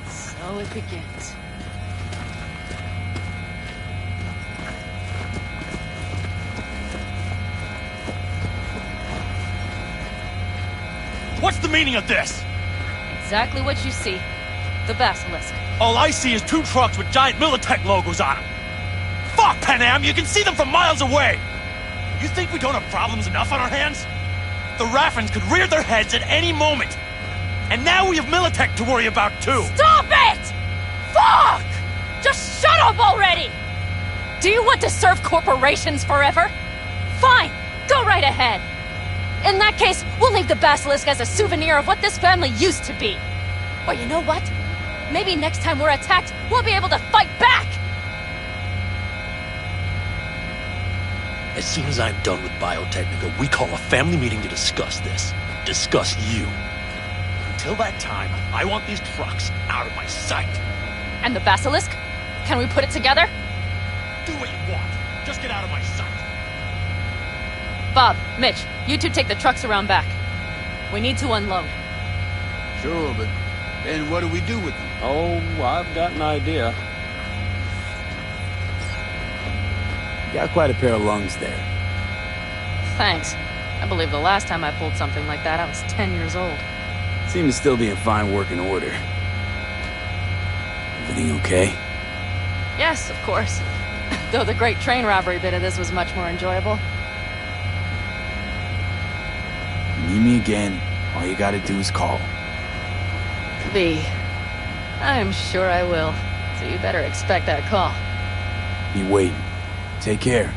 So it begins. What's the meaning of this? Exactly what you see. The Basilisk. All I see is 2 trucks with giant Militech logos on them. Fuck, Panam! You can see them from miles away! You think we don't have problems enough on our hands? The Raffens could rear their heads at any moment. And now we have Militech to worry about, too. Stop it! Fuck! Just shut up already! Do you want to serve corporations forever? Fine, go right ahead. In that case, we'll leave the Basilisk as a souvenir of what this family used to be. Or you know what? Maybe next time we're attacked, we'll be able to fight back! As soon as I'm done with Biotechnica, we call a family meeting to discuss this. Discuss you. Until that time, I want these trucks out of my sight. And the Basilisk? Can we put it together? Do what you want. Just get out of my sight. Bob, Mitch, you two take the trucks around back. We need to unload. Sure, but then what do we do with them? Oh, I've got an idea. You got quite a pair of lungs there. Thanks. I believe the last time I pulled something like that, I was 10 years old. Seem to still be in fine working order. Everything okay? Yes, of course. Though the great train robbery bit of this was much more enjoyable. Need me again, all you gotta do is call. V. I'm sure I will. So you better expect that call. Be waiting. Take care.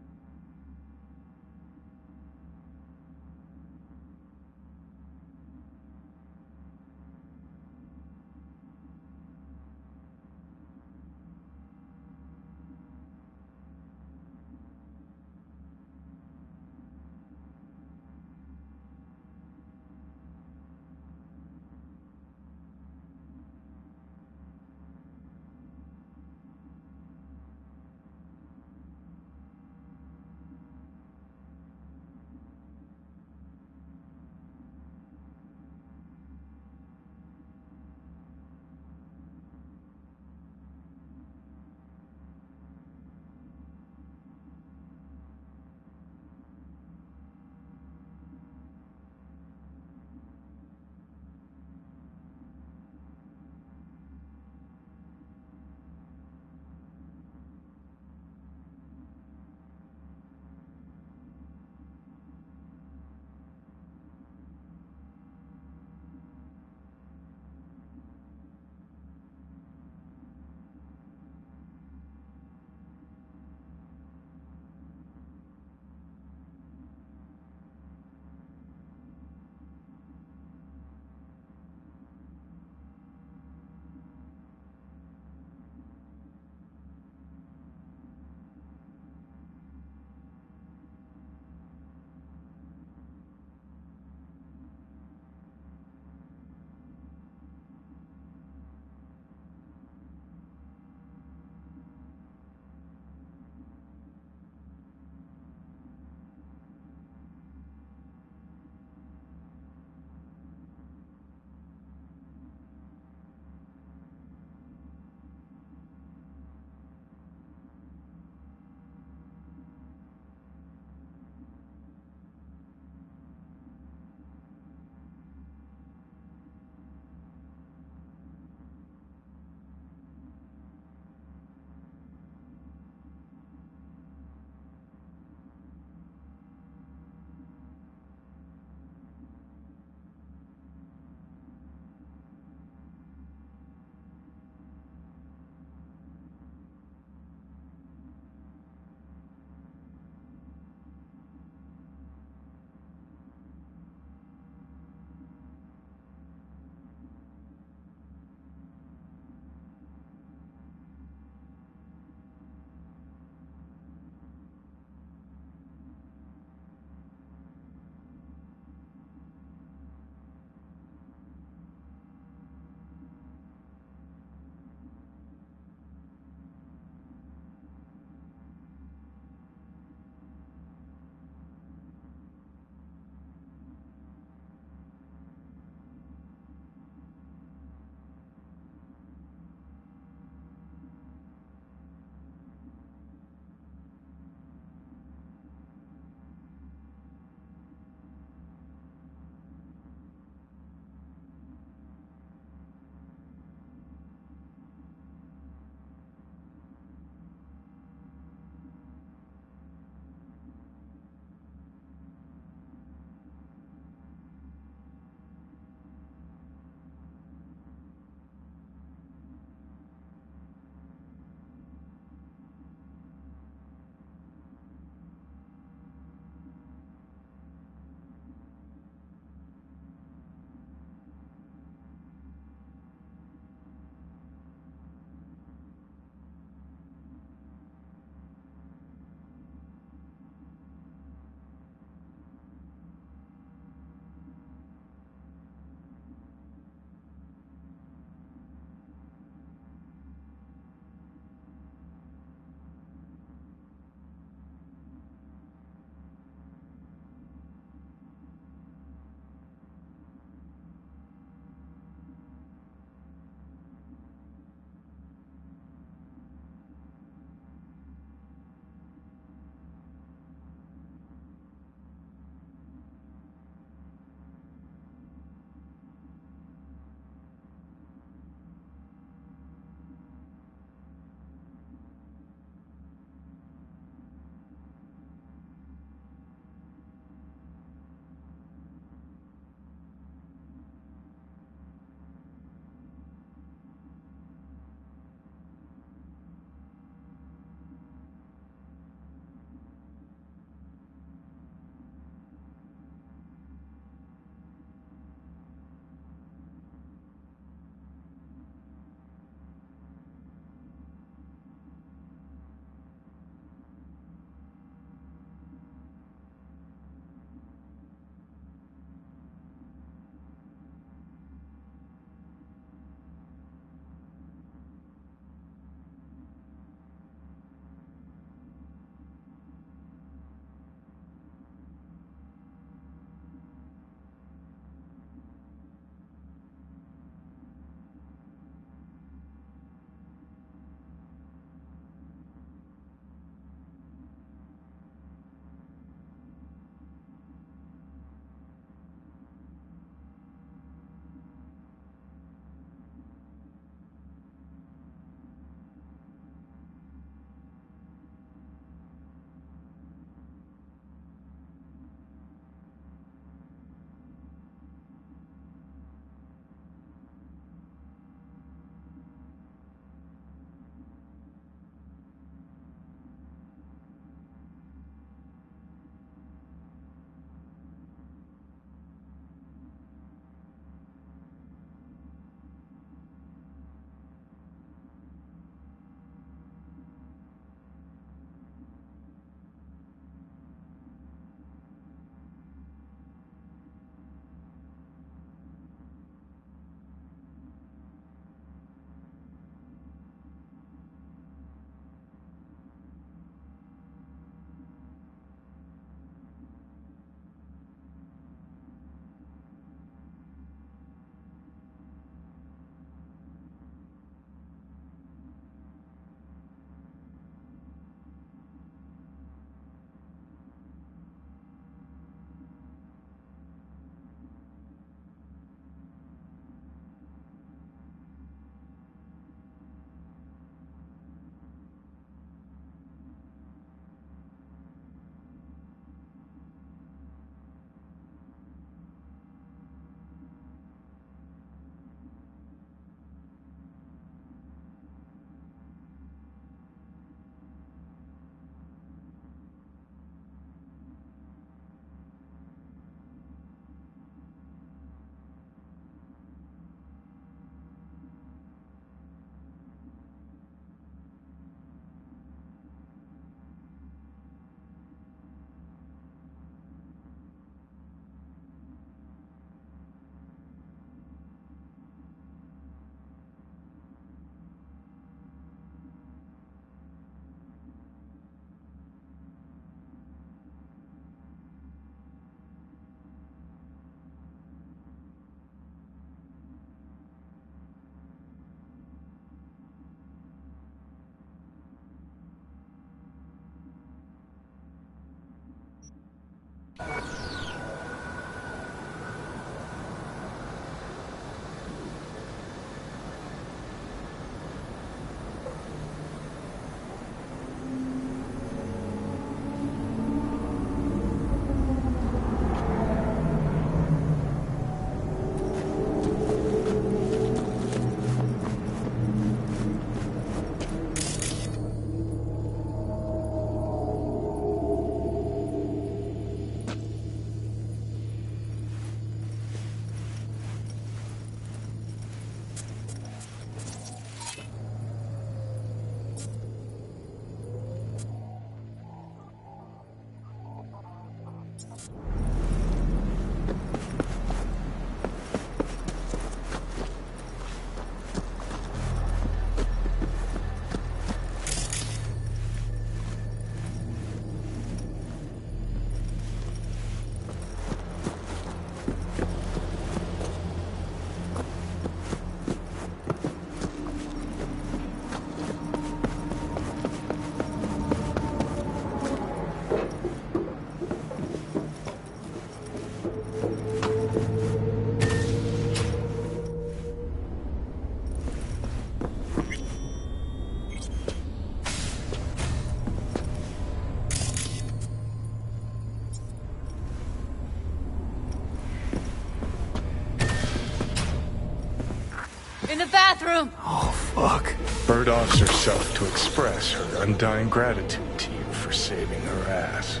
In the bathroom! Oh, fuck. Bird offs herself to express her undying gratitude to you for saving her ass.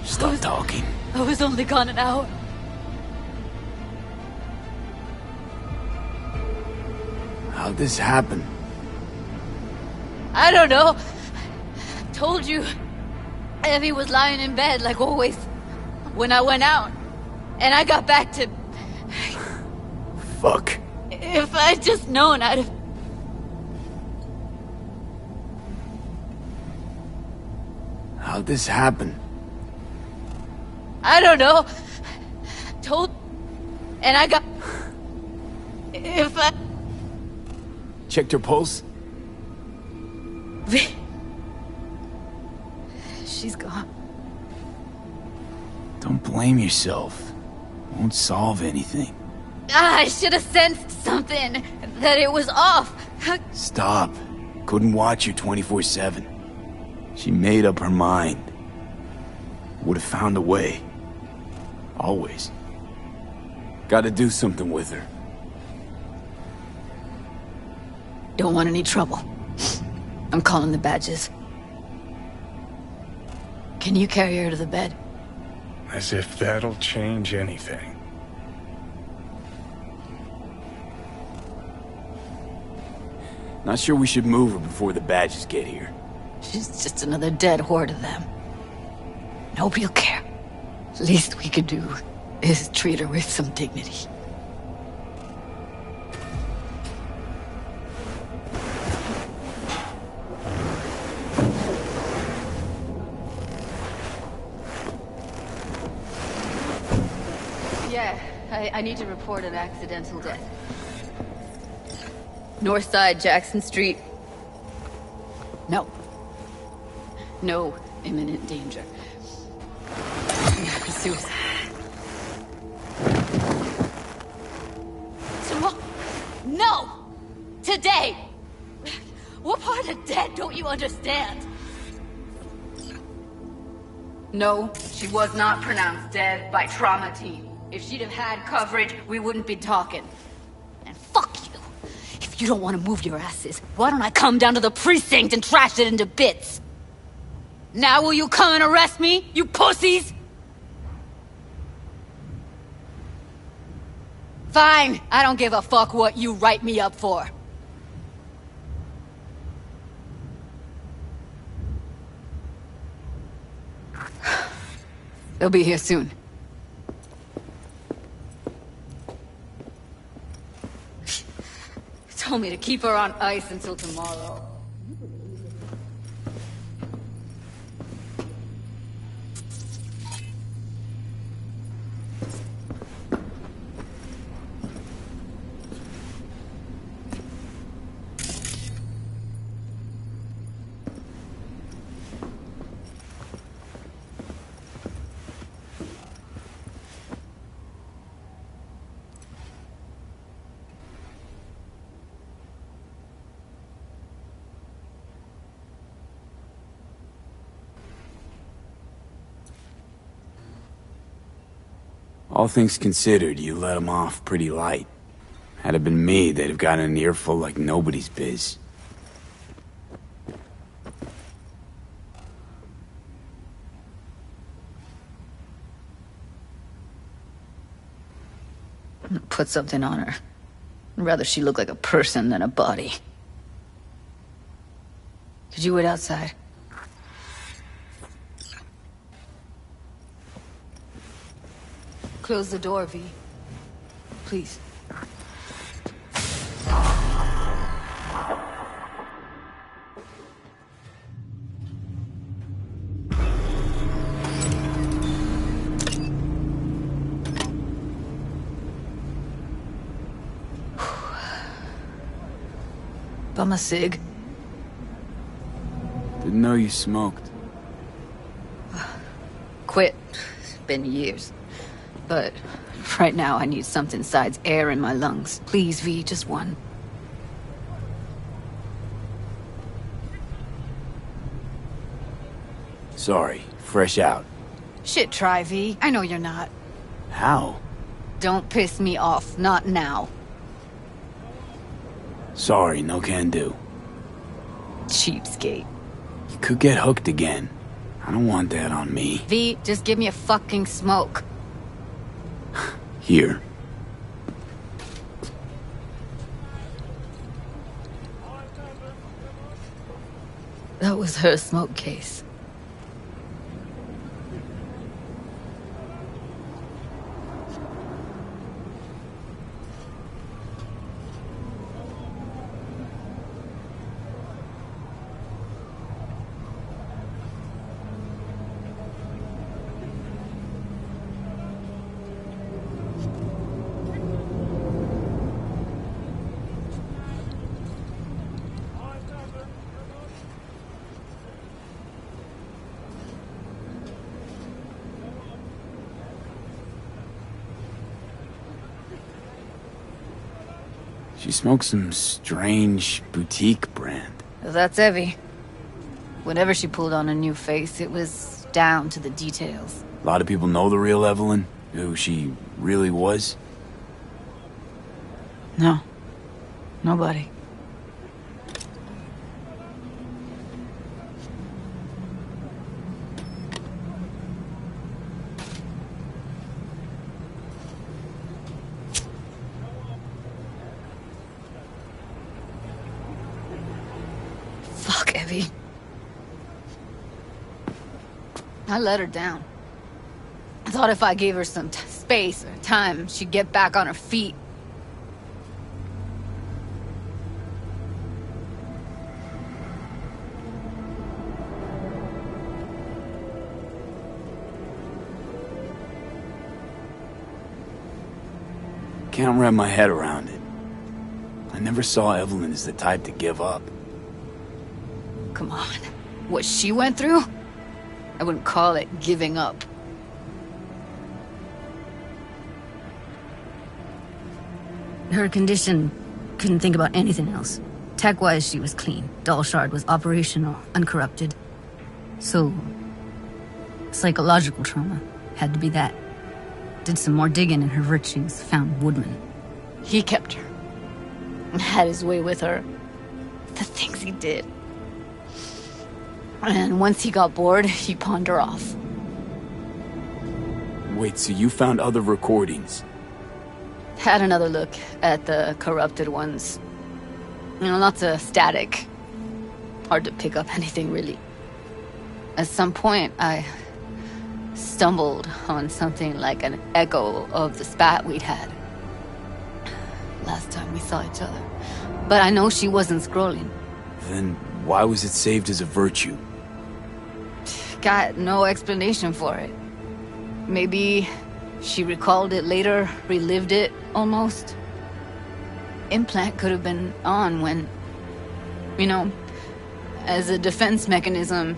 Stop talking. I was only gone an hour. How'd this happen? I don't know. Told you. Evie was lying in bed like always. When I went out. And I got back to... Fuck. If I'd just known, I'd have... How'd this happen? I don't know. Told... And I got... If I... Checked her pulse? She's gone. Don't blame yourself. Won't solve anything. I should have sensed something. That it was off. Stop. Couldn't watch her 24/7. She made up her mind. Would have found a way. Always. Gotta do something with her. Don't want any trouble. I'm calling the badges. Can you carry her to the bed? As if that'll change anything. Not sure we should move her before the badges get here. She's just another dead whore to them. Nobody'll care. Least we could do is treat her with some dignity. Yeah, I need to report an accidental death. North side, Jackson Street. No. No imminent danger. Suicide. Tomorrow? No! Today! What part of dead don't you understand? No, she was not pronounced dead by trauma team. If she'd have had coverage, we wouldn't be talking. And fuck you. If you don't want to move your asses, why don't I come down to the precinct and trash it into bits? Now will you come and arrest me, you pussies? Fine, I don't give a fuck what you write me up for. They'll be here soon. Told me to keep her on ice until tomorrow. All things considered, you let them off pretty light. Had it been me, they'd have gotten an earful like nobody's biz. Put something on her. I'd rather she look like a person than a body. Could you wait outside? Close the door, V. Please. Bum a cig. Didn't know you smoked. Quit. It's been years. But right now I need something besides air in my lungs. Please, V, just one. Sorry, fresh out. Shit, try, V. I know you're not. How? Don't piss me off. Not now. Sorry, no can do. Cheapskate. You could get hooked again. I don't want that on me. V, just give me a fucking smoke. Here. That was her smoke case. She smokes some strange boutique brand. That's Evie. Whenever she pulled on a new face, it was down to the details. A lot of people know the real Evelyn, who she really was. No. Nobody. Fuck, Evie. I let her down. I thought if I gave her some space or time, she'd get back on her feet. Can't wrap my head around it. I never saw Evelyn as the type to give up. Come on. What she went through? I wouldn't call it giving up. Her condition, couldn't think about anything else. Tech-wise, she was clean. Dollshard was operational, uncorrupted. So, psychological trauma had to be that. Did some more digging in her virtues, found Woodman. He kept her. And had his way with her. The things he did. And once he got bored, he pawned her off. Wait, so you found other recordings? Had another look at the corrupted ones. You know, lots of static. Hard to pick up anything, really. At some point, I stumbled on something like an echo of the spat we'd had. Last time we saw each other. But I know she wasn't scrolling. Then why was it saved as a virtue? Got no explanation for it. Maybe she recalled it later, relived it, almost. Implant could have been on when, you know, as a defense mechanism,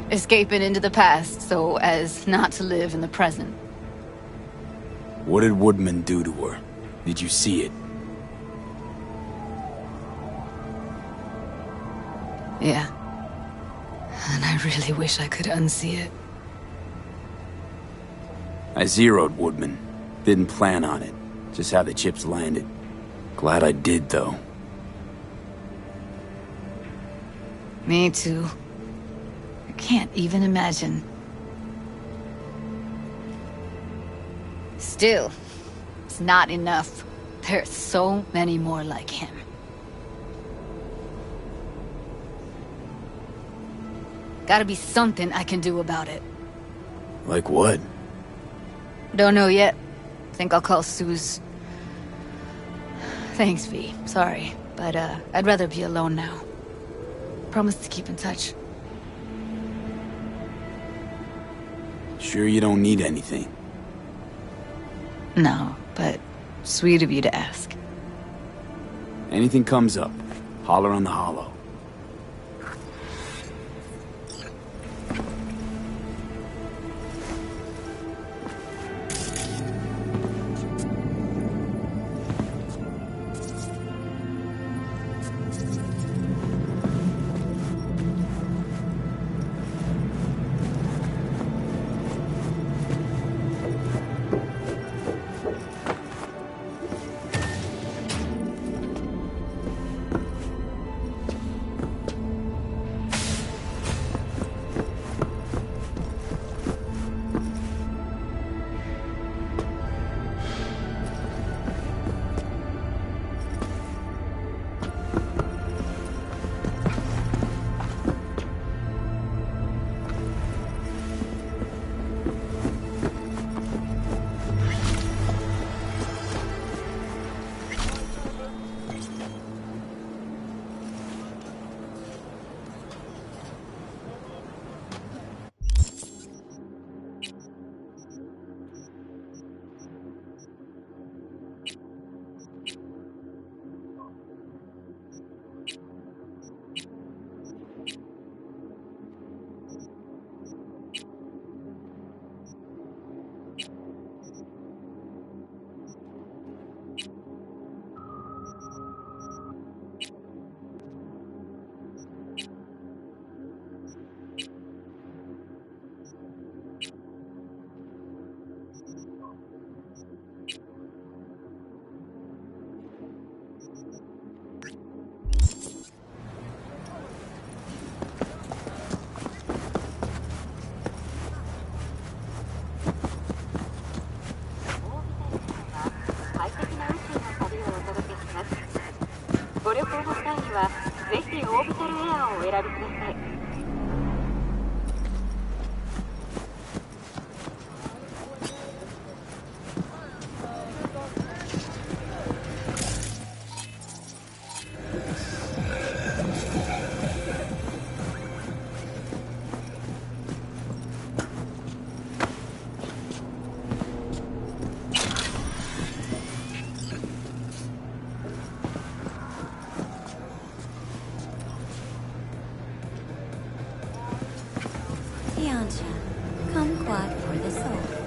escaping into the past so as not to live in the present. What did Woodman do to her? Did you see it? Yeah. And I really wish I could unsee it. I zeroed Woodman. Didn't plan on it. Just how the chips landed. Glad I did, though. Me too. I can't even imagine. Still, it's not enough. There's so many more like him. Gotta be something I can do about it. Like what? Don't know yet. Think I'll call Suze. Thanks, V. Sorry, but I'd rather be alone now. Promise to keep in touch. Sure you don't need anything? No, but sweet of you to ask. Anything comes up, holler on the holo. お選びください。Fiancha, kumquat for the soul.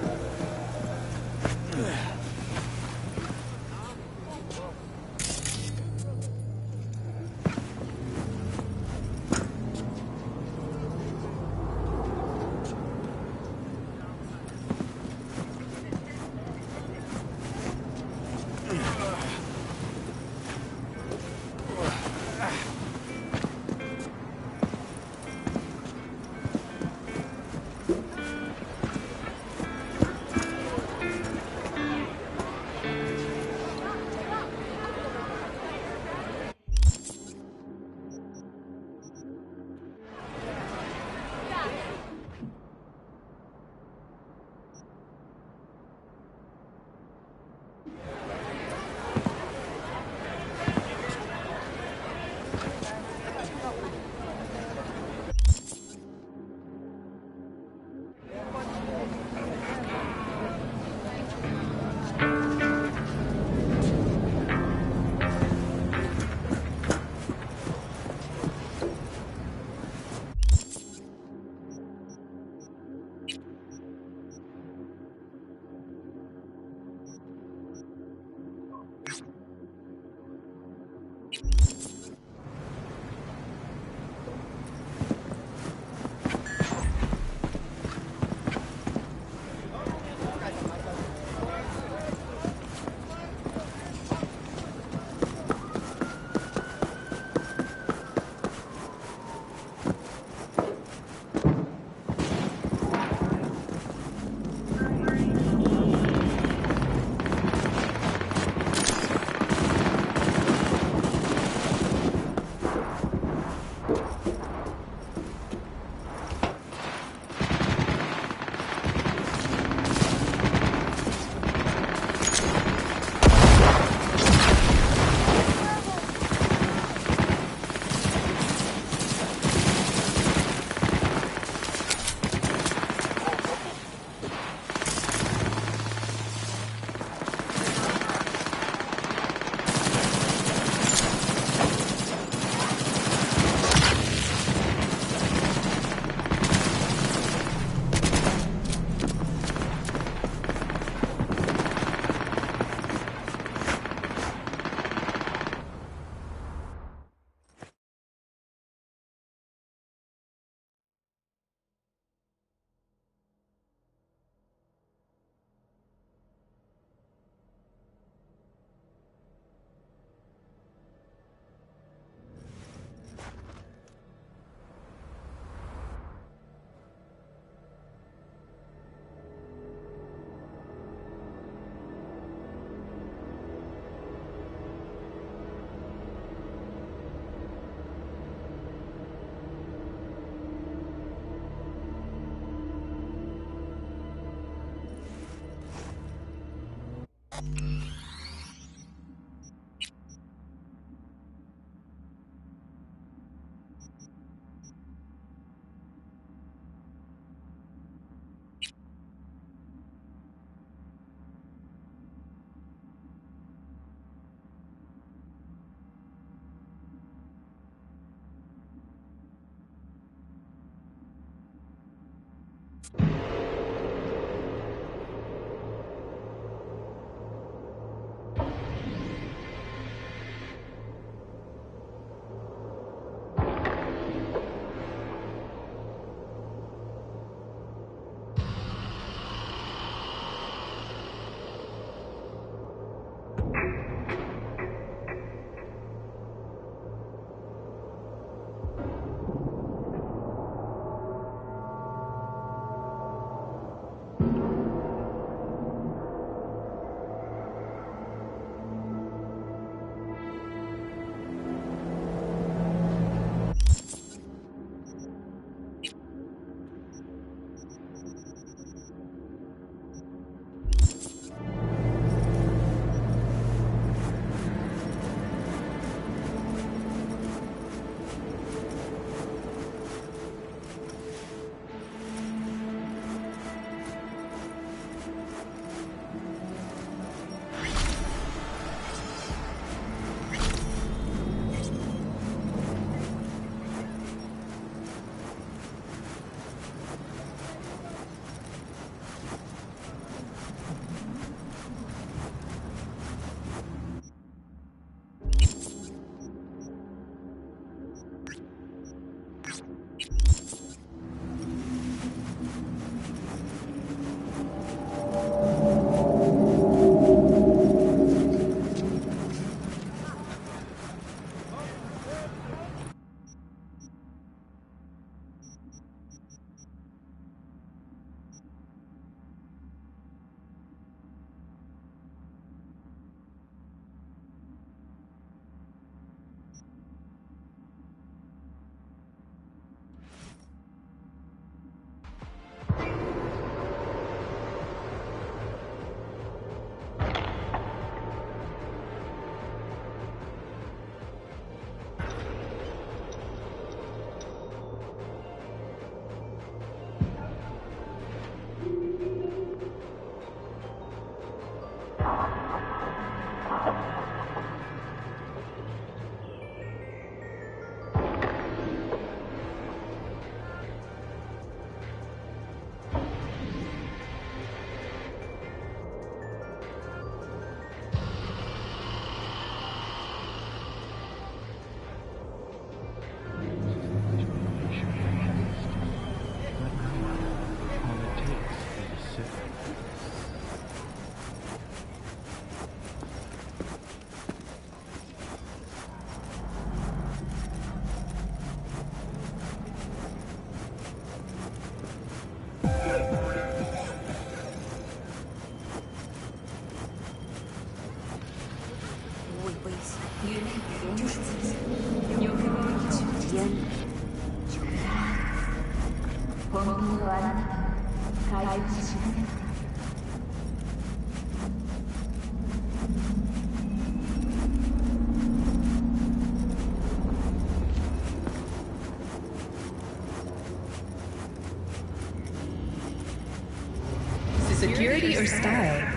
Security or style?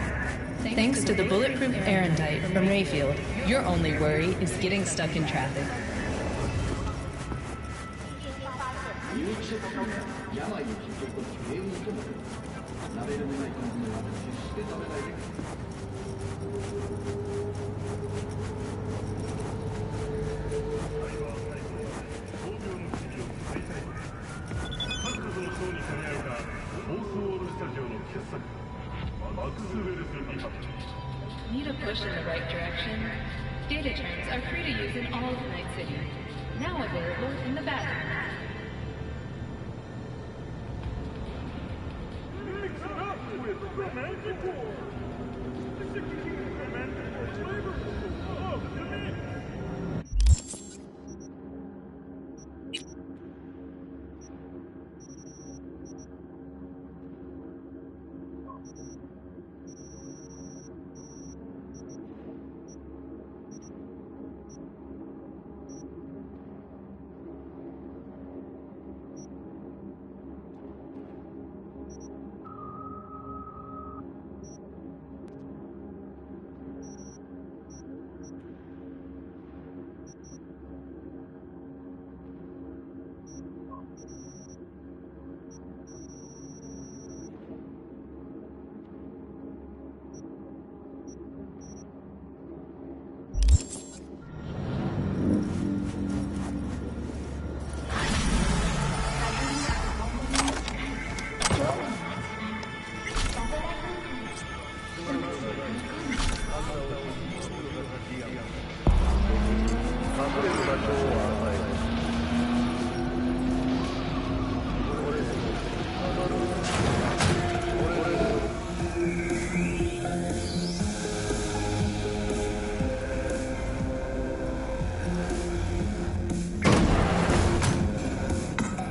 Thanks to the bulletproof Erendite from Rayfield, your only worry is getting stuck in traffic. Need a push in the right direction? Data trains are free to use in all of Night City. Now available in the bathroom.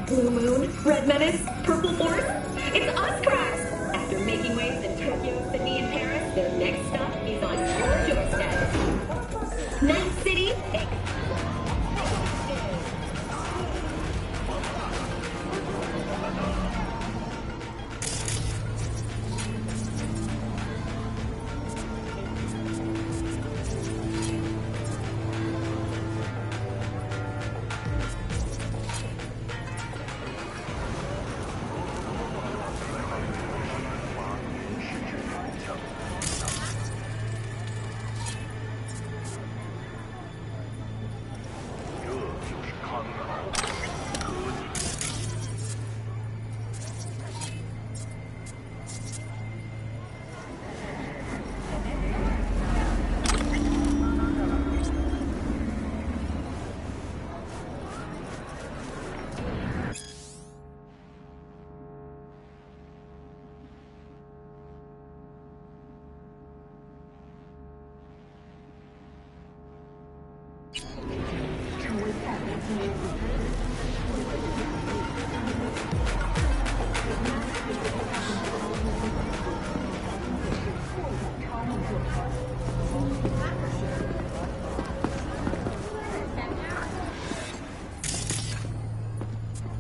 Blue Moon, Red Menace, Purple Force. It's us, Cracks! After making waves in Tokyo, Sydney, and Paris, their next stop is on your doorstep. Night City,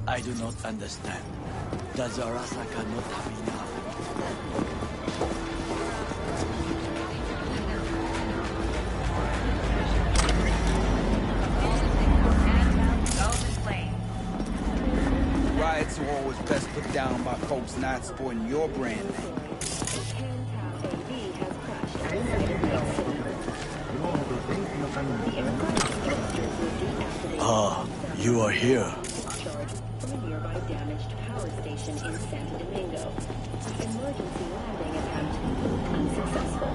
I do not understand. Does Arasaka not have enough? Riots are always best put down by folks not supporting your brand name. Ah, you are here. From a nearby damaged power station in Santo Domingo. Emergency landing attempt unsuccessful.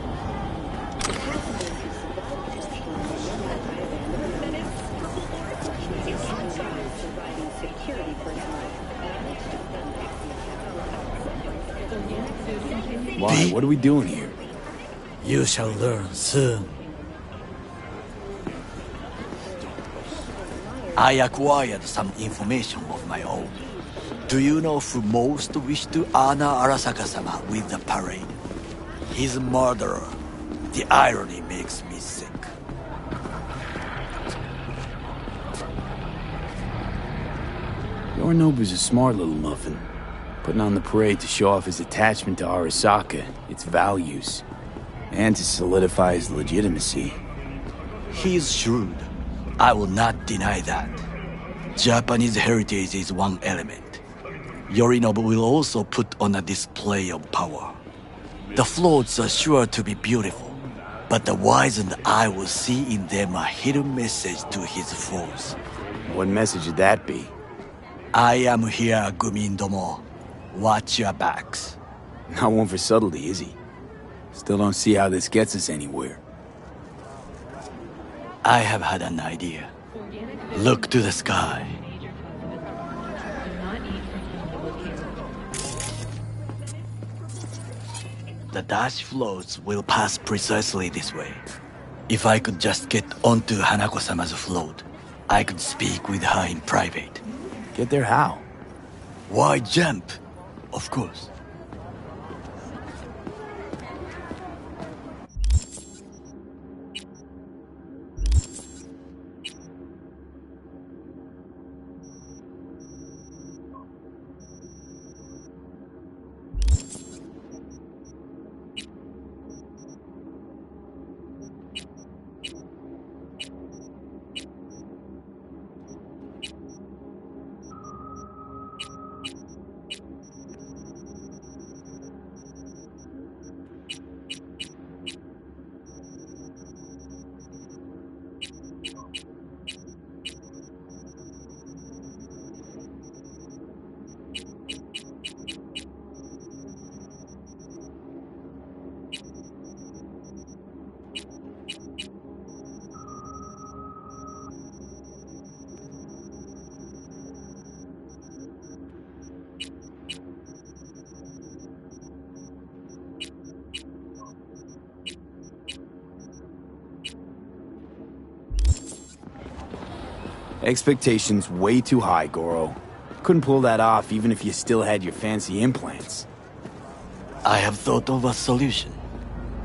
The passengers who survived the crash were led by a band of Menace, Purple Force. Its guards surviving security personnel managed to fend Why? What are we doing here? You shall learn soon. I acquired some information of my own. Do you know who most wished to honor Arasaka-sama with the parade? His murderer. The irony makes me sick. Yorinobu's a smart little muffin. Putting on the parade to show off his attachment to Arasaka, its values, and to solidify his legitimacy. He's shrewd. I will not deny that. Japanese heritage is one element. Yorinobu will also put on a display of power. The floats are sure to be beautiful, but the wizened eye will see in them a hidden message to his foes. What message would that be? I am here, Gumindomo. Watch your backs. Not one for subtlety, is he? Still don't see how this gets us anywhere. I have had an idea. Look to the sky. The dash floats will pass precisely this way. If I could just get onto Hanako-sama's float, I could speak with her in private. Get there how? Why jump? Of course. Expectations way too high, Goro. Couldn't pull that off even if you still had your fancy implants. I have thought of a solution.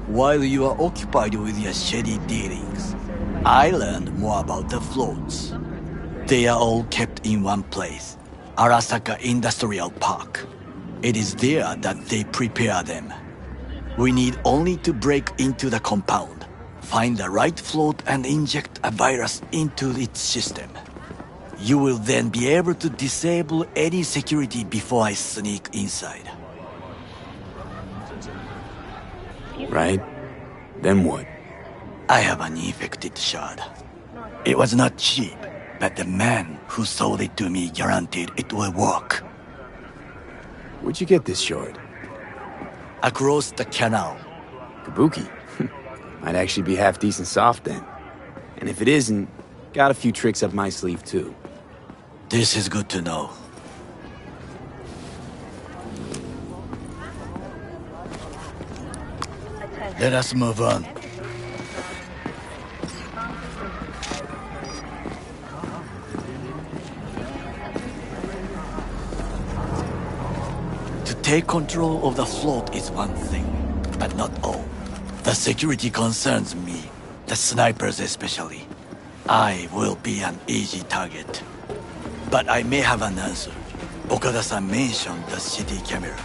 While you are occupied with your shady dealings, I learned more about the floats. They are all kept in one place, Arasaka Industrial Park. It is there that they prepare them. We need only to break into the compound, find the right float and inject a virus into its system. You will then be able to disable any security before I sneak inside. Right? Then what? I have an infected shard. It was not cheap, but the man who sold it to me guaranteed it will work. Where'd you get this shard? Across the canal. Kabuki? Might actually be half decent soft then. And if it isn't, got a few tricks up my sleeve too. This is good to know. Let us move on. To take control of the float is one thing, but not all. The security concerns me, the snipers especially. I will be an easy target. But I may have an answer. Okada-san mentioned the city cameras.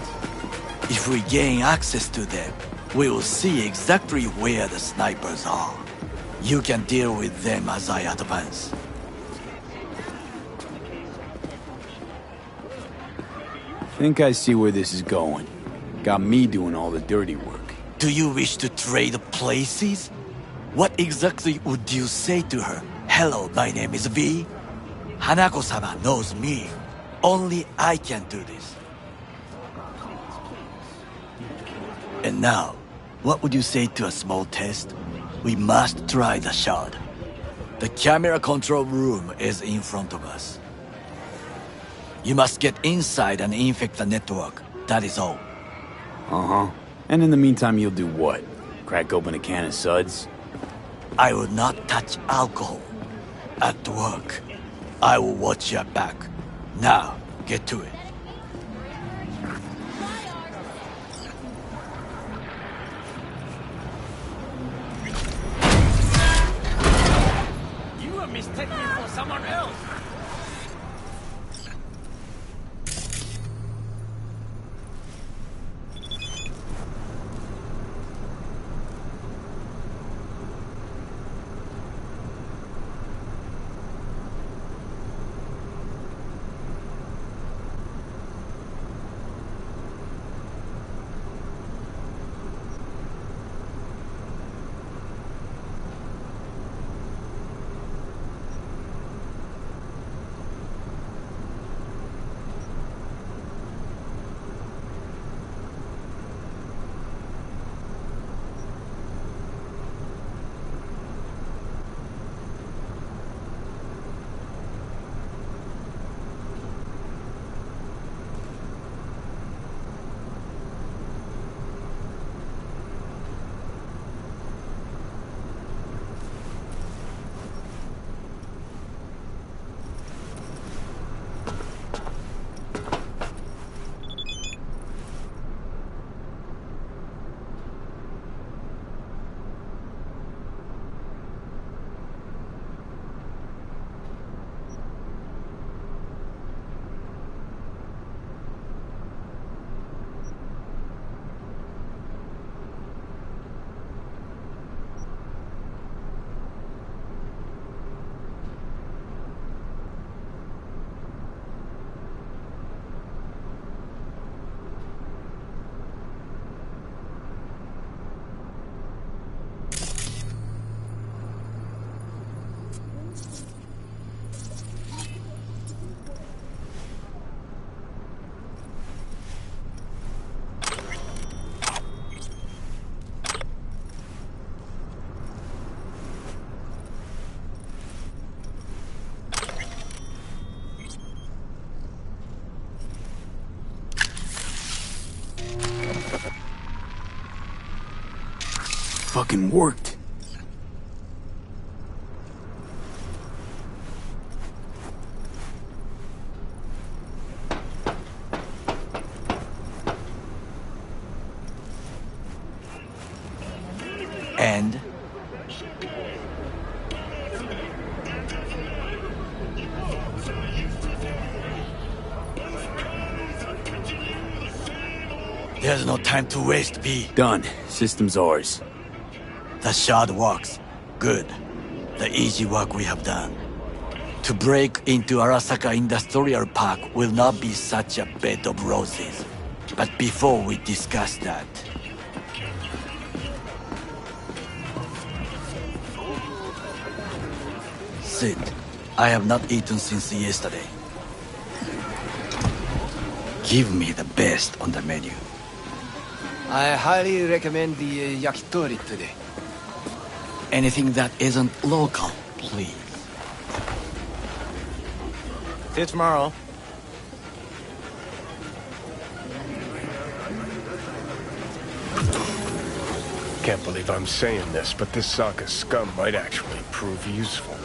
If we gain access to them, we will see exactly where the snipers are. You can deal with them as I advance. Think I see where this is going. Got me doing all the dirty work. Do you wish to trade places? What exactly would you say to her? Hello, my name is V. Hanako-sama knows me. Only I can do this. And now, what would you say to a small test? We must try the shard. The camera control room is in front of us. You must get inside and infect the network. That is all. Uh-huh. And in the meantime, you'll do what? Crack open a can of suds? I will not touch alcohol at work. I will watch your back. Now, get to it. You are mistaken me for someone else. Fucking worked. And? There's no time to waste, V. Done. System's ours. The shard works. Good. The easy work we have done. To break into Arasaka Industrial Park will not be such a bed of roses. But before we discuss that... Sid, I have not eaten since yesterday. Give me the best on the menu. I highly recommend the yakitori today. Anything that isn't local, please. See you tomorrow. Can't believe I'm saying this, but this Sokka scum might actually prove useful.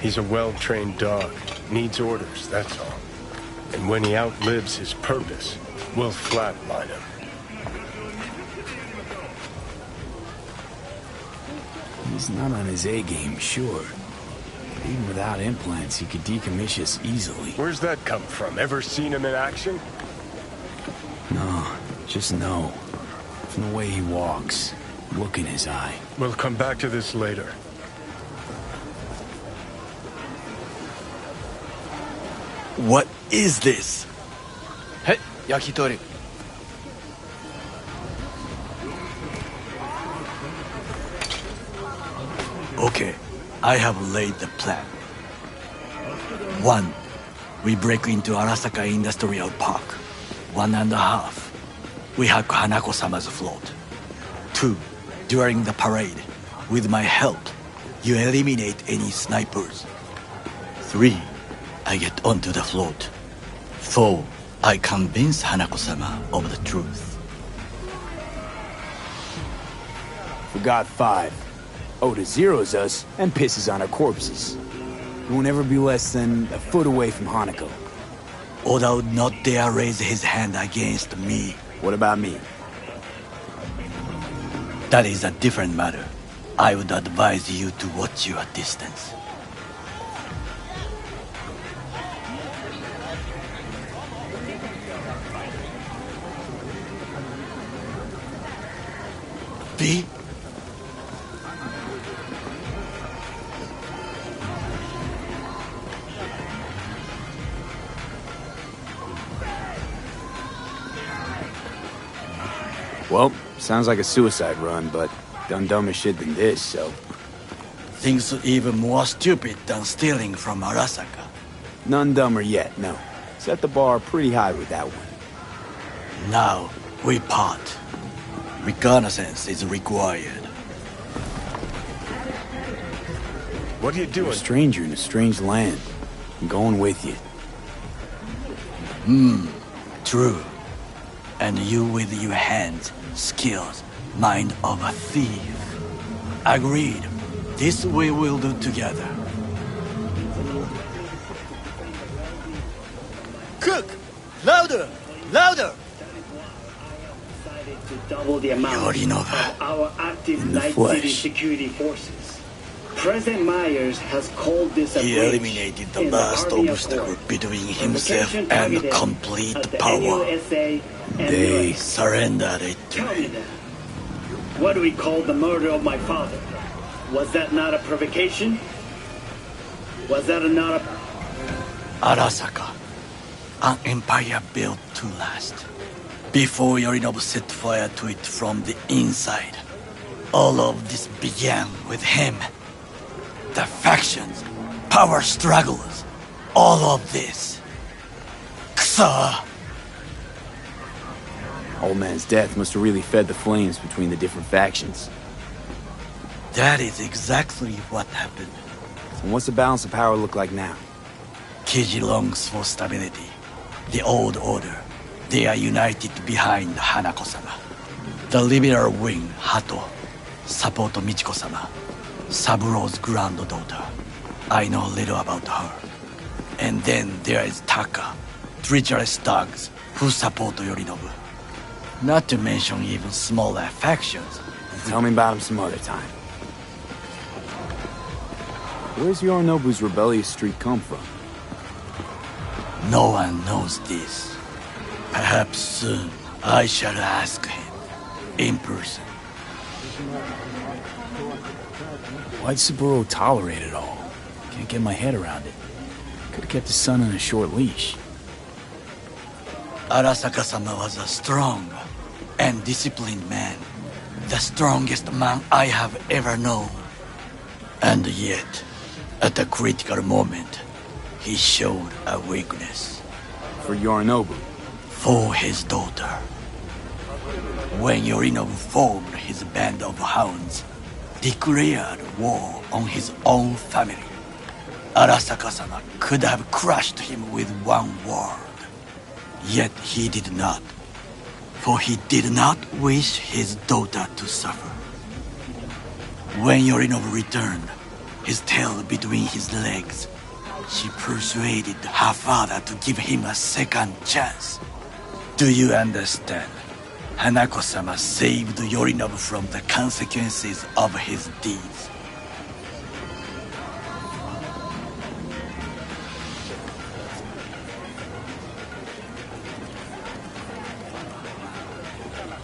He's a well-trained dog. Needs orders, that's all. And when he outlives his purpose, we'll flatline him. He's not on his A-game, sure. Even without implants, he could decommission us easily. Where's that come from? Ever seen him in action? No, just no. From the way he walks, look in his eye. We'll come back to this later. What is this? Hey, yakitori. Okay, I have laid the plan. 1. We break into Arasaka Industrial Park. 1.5. We hack Hanako-sama's float. 2. During the parade, with my help, you eliminate any snipers. 3. I get onto the float. 4. I convince Hanako-sama of the truth. Forgot 5. Oda zeroes us and pisses on our corpses. You won't ever be less than a foot away from Hanako. Oda would not dare raise his hand against me. What about me? That is a different matter. I would advise you to watch your distance. V? Well, sounds like a suicide run, but done dumber shit than this, so... Things even more stupid than stealing from Arasaka. None dumber yet, no. Set the bar pretty high with that one. Now, we part. Reconnaissance is required. What are you doing? You're a stranger in a strange land. I'm going with you. True. And you with your hands, skills, mind of a thief. Agreed. This we will do together. Cook! Louder! Louder! To double the amount of our active Night City security forces. President Myers has called this a He breach eliminated the in last Army obstacle Accord. between himself Provocation and targeted complete at the power. NUSA and They US. surrendered it to Tell me him. then, what do we call the murder of my father? Was that not a provocation? Was that not a... Arasaka, an empire built to last. Before Yorinobu set fire to it from the inside, all of this began with him. The factions, power struggles, all of this. Ksa! Old man's death must have really fed the flames between the different factions. That is exactly what happened. And what's the balance of power look like now? Kiji longs for stability. The old order. They are united behind Hanako-sama. The liberal wing, Hato, support Michiko-sama, Saburo's granddaughter. I know little about her. And then there is Taka, treacherous thugs who support Yorinobu. Not to mention even smaller factions. Tell me about him some other time. Where's Yorinobu's rebellious streak come from? No one knows this. Perhaps soon I shall ask him in person. Why'd Saburo tolerate it all? Can't get my head around it. Could have kept his son on a short leash. Arasaka-sama was a strong and disciplined man. The strongest man I have ever known. And yet, at a critical moment, he showed a weakness. For Yorinobu? For his daughter. When Yorinobu formed his band of hounds, declared war on his own family, Arasaka-sama could have crushed him with one word. Yet he did not. For he did not wish his daughter to suffer. When Yorinobu returned, his tail between his legs, she persuaded her father to give him a second chance. Do you understand? Hanako-sama saved Yorinobu from the consequences of his deeds.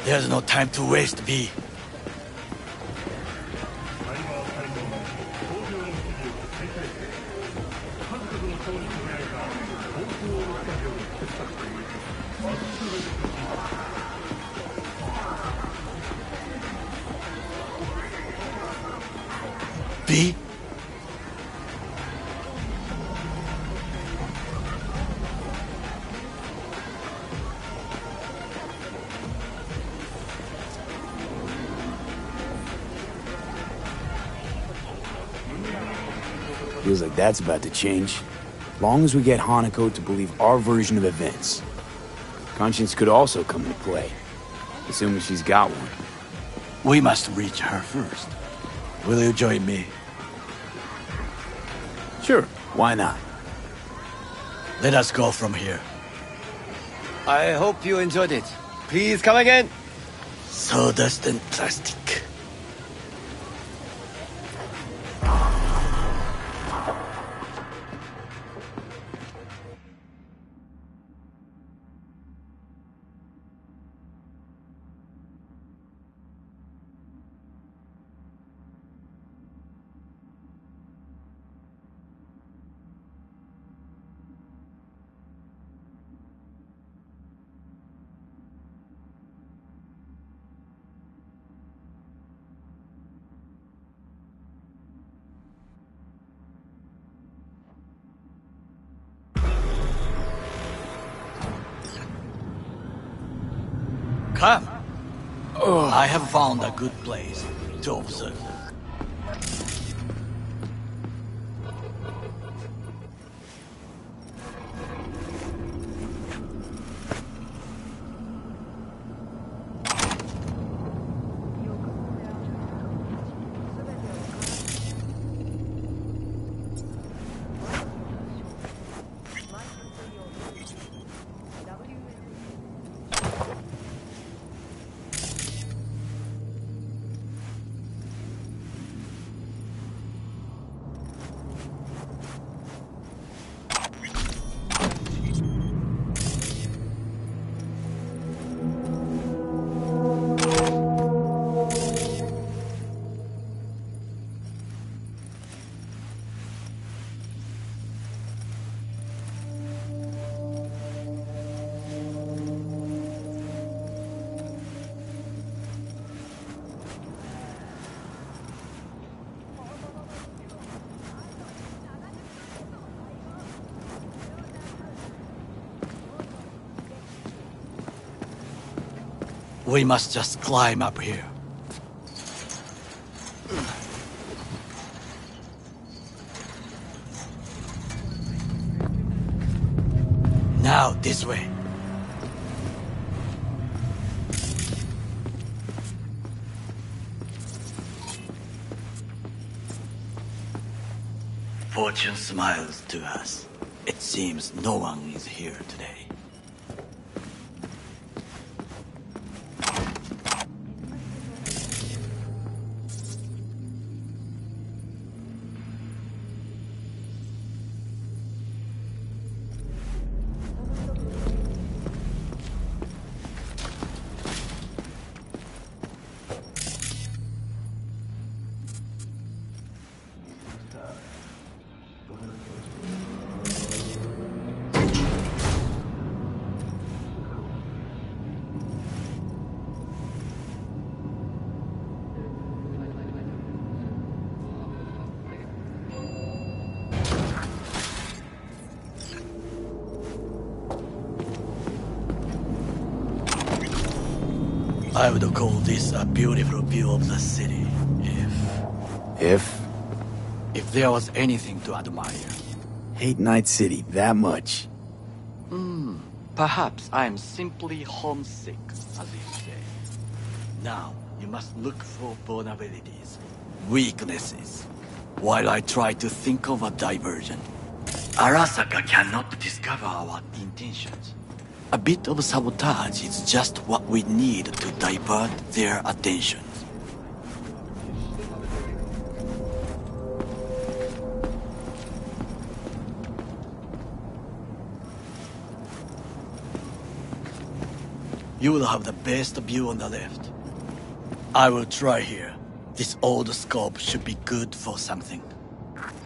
There's no time to waste, V. V? Feels like that's about to change. Long as we get Hanako to believe our version of events. Conscience could also come into play, assuming she's got one. We must reach her first. Will you join me? Sure. Why not? Let us go from here. I hope you enjoyed it. Please come again. Sawdust and plastic. Come. I have found a good place to observe. We must just climb up here. Now, this way. Fortune smiles to us. It seems no one is here today. I would call this a beautiful view of the city, if there was anything to admire. Hate Night City that much. Perhaps I am simply homesick, as you say. Now, you must look for vulnerabilities, weaknesses, while I try to think of a diversion. Arasaka cannot discover our intentions. A bit of sabotage is just what we need to divert their attentions. You will have the best view on the left. I will try here. This old scope should be good for something.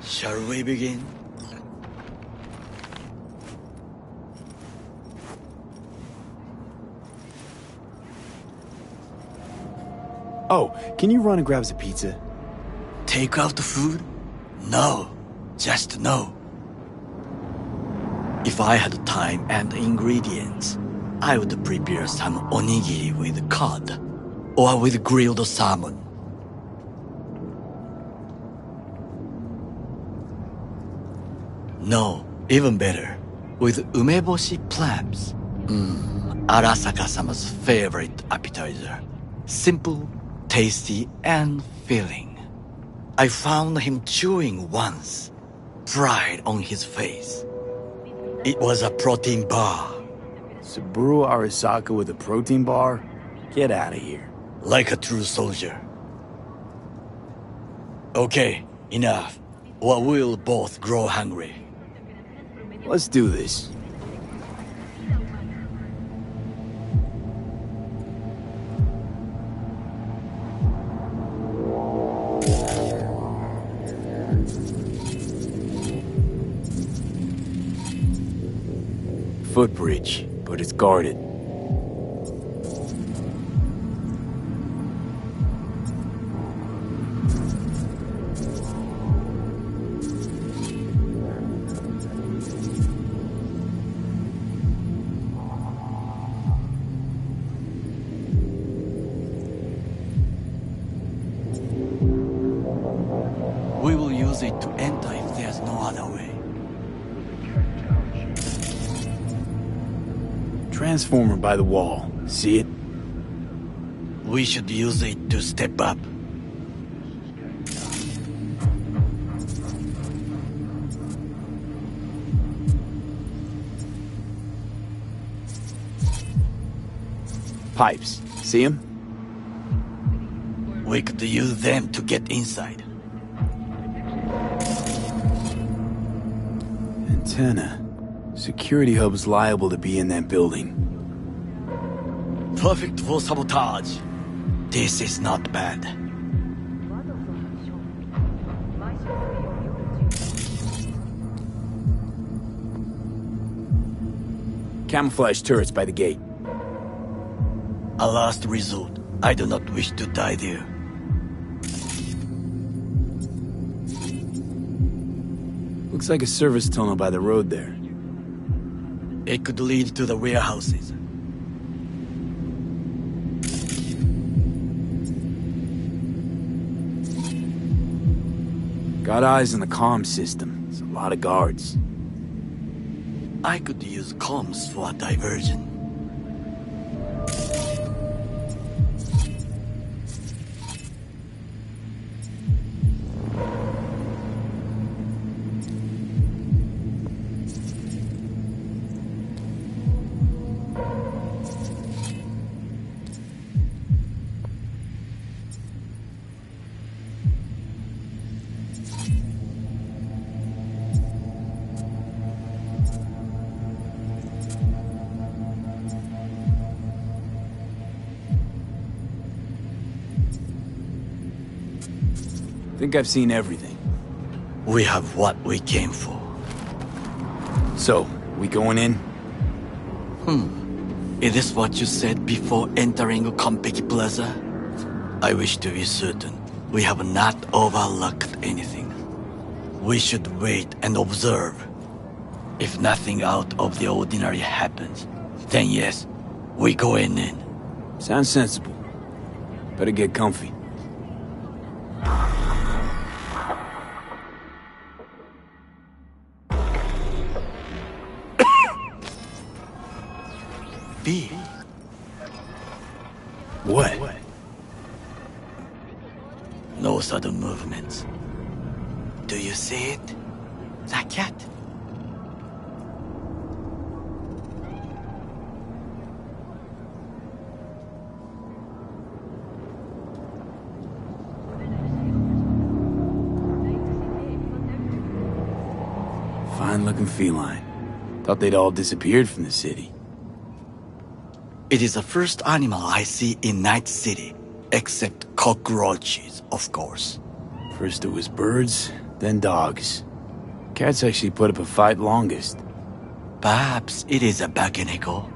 Shall we begin? Oh, can you run and grab us a pizza? Take out the food? No. Just no. If I had time and ingredients, I would prepare some onigiri with cod, or with grilled salmon. No, even better, with umeboshi clams. Arasaka-sama's favorite appetizer. Simple, tasty, and filling. I found him chewing once. pride on his face. It was a protein bar. Saburo Arasaka with a protein bar? Get out of here. Like a true soldier. Okay, enough. Or we'll both grow hungry. Let's do this. Footbridge, but it's guarded. We will use it to enter if there's no other way. Transformer by the wall. See it? We should use it to step up. Pipes. See them? We could use them to get inside. Antenna. Security hub's liable to be in that building. Perfect for sabotage. This is not bad. Camouflage turrets by the gate. A last resort. I do not wish to die there. Looks like a service tunnel by the road there. It could lead to the warehouses. Got eyes on the comm system. There's a lot of guards. I could use comms for a diversion. Think I've seen everything. We have what we came for. So, we going in? Is this what you said before entering Konpeki Plaza? I wish to be certain we have not overlooked anything. We should wait and observe. If nothing out of the ordinary happens, then yes, we go in. Sounds sensible. Better get comfy. B. What? No sudden movements. Do you see it? That cat? Fine-looking feline. Thought they'd all disappeared from the city. It is the first animal I see in Night City, except cockroaches, of course. First it was birds, then dogs. Cats actually put up a fight longest. Perhaps it is a Bakeneko.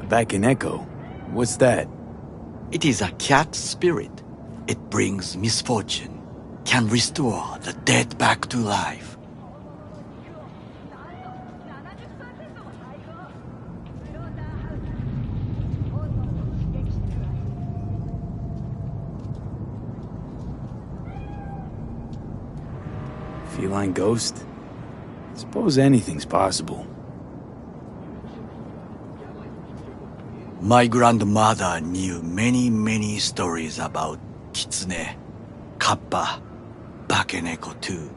A Bakeneko? What's that? It is a cat spirit. It brings misfortune, can restore the dead back to life. Feline ghost? Suppose anything's possible. My grandmother knew many stories about Kitsune, Kappa, Bakeneko too.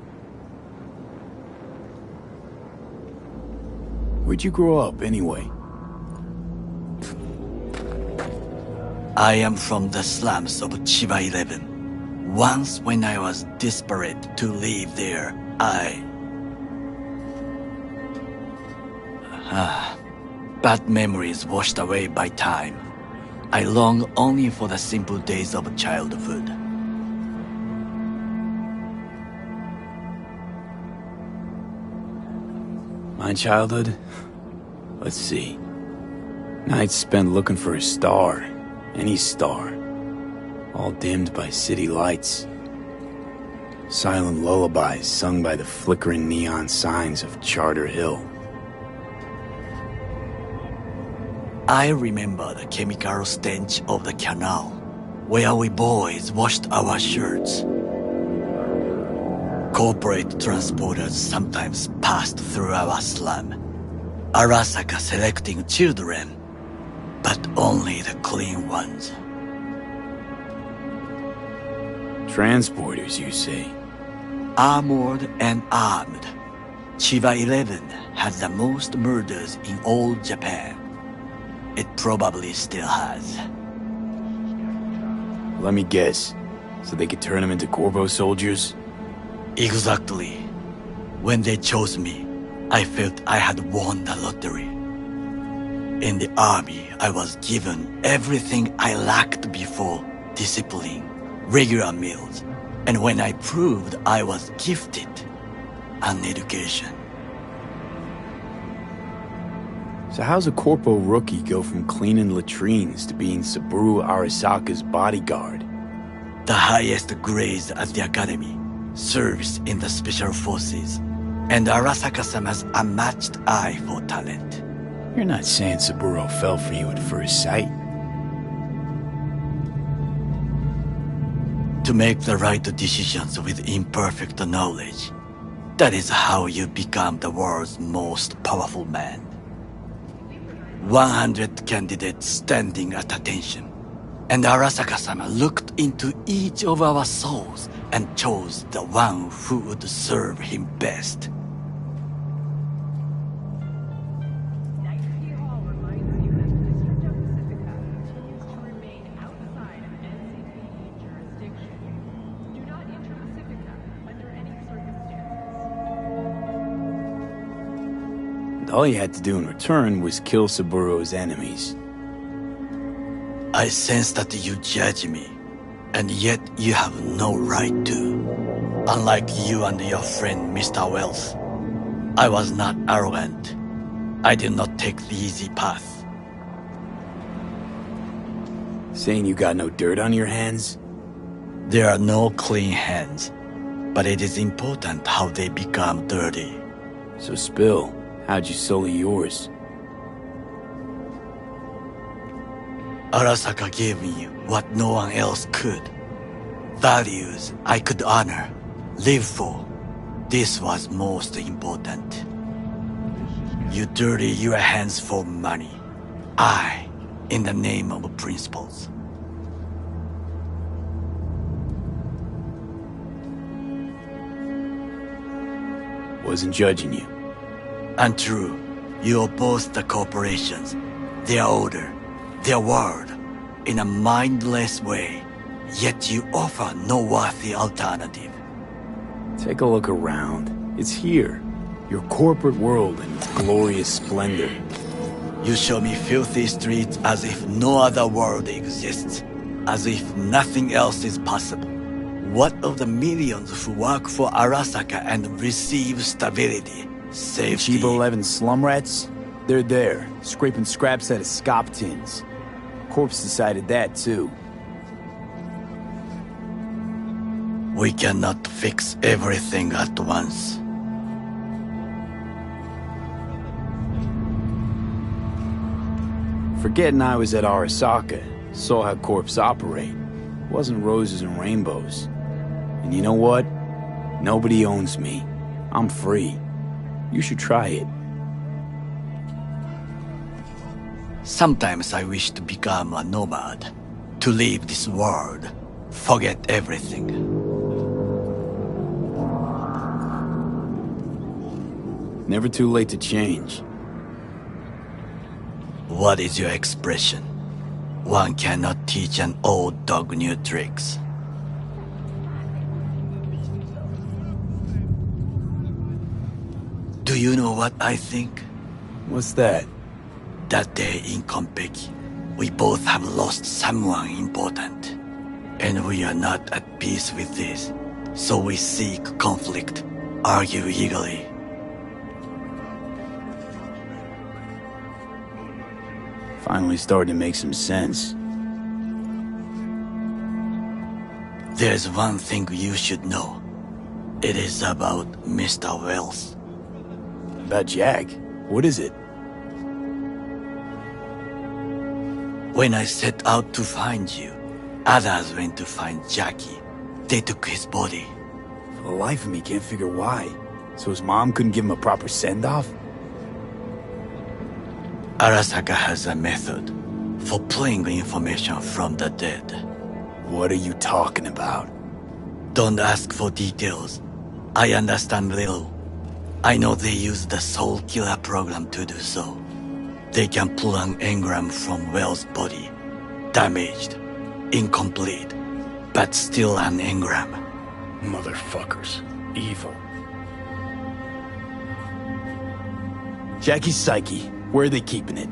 Where'd you grow up, anyway? I am from the slums of Chiba 11. Once when I was desperate to live there, bad memories washed away by time. I long only for the simple days of childhood. My childhood? Let's see. Nights spent looking for a star. Any star. All dimmed by city lights. Silent lullabies sung by the flickering neon signs of Charter Hill. I remember the chemical stench of the canal, where we boys washed our shirts. Corporate transporters sometimes passed through our slum, Arasaka selecting children, but only the clean ones. Transporters, you say? Armored and armed. Chiba 11 had the most murders in all Japan. It probably still has. Let me guess. So they could turn them into Corpo soldiers? Exactly. When they chose me, I felt I had won the lottery. In the army, I was given everything I lacked before: discipline, regular meals, and when I proved I was gifted, an education. So how's a Corpo rookie go from cleaning latrines to being Saburo Arasaka's bodyguard? The highest grades at the academy, service in the special forces, and Arasaka-sama's unmatched eye for talent. You're not saying Saburo fell for you at first sight? To make the right decisions with imperfect knowledge, that is how you become the world's most powerful man. 100 candidates standing at attention, and Arasaka-sama looked into each of our souls and chose the one who would serve him best. All you had to do in return was kill Saburo's enemies. I sense that you judge me, and yet you have no right to. Unlike you and your friend Mr. Wells, I was not arrogant. I did not take the easy path. Saying you got no dirt on your hands? There are no clean hands, but it is important how they become dirty. So spill. How'd you sully yours? Arasaka gave me what no one else could. Values I could honor, live for. This was most important. You dirty your hands for money. I, in the name of principles. Wasn't judging you. Untrue. You oppose the corporations, their order, their word, in a mindless way, yet you offer no worthy alternative. Take a look around. It's here. Your corporate world in its glorious splendor. You show me filthy streets as if no other world exists, as if nothing else is possible. What of the millions who work for Arasaka and receive stability? Safety. Chiba 11 slum rats? They're there, scraping scraps out of scop tins. Corpse decided that, too. We cannot fix everything at once. Forgetting I was at Arasaka, saw how Corpse operate. It wasn't roses and rainbows. And you know what? Nobody owns me. I'm free. You should try it. Sometimes I wish to become a nomad, to leave this world, forget everything. Never too late to change. What is your expression? One cannot teach an old dog new tricks. Do you know what I think? What's that? That day in Konpeki, we both have lost someone important. And we are not at peace with this. So we seek conflict, argue eagerly. Finally starting to make some sense. There's one thing you should know. It is about Mr. Wells. About Jack? What is it? When I set out to find you, others went to find Jackie. They took his body. For the life of me, can't figure why. So his mom couldn't give him a proper send-off? Arasaka has a method for pulling information from the dead. What are you talking about? Don't ask for details. I understand little. I know they use the Soul Killer program to do so. They can pull an engram from Wells' body. Damaged. Incomplete. But still an engram. Motherfuckers. Evil. Jackie's psyche. Where are they keeping it?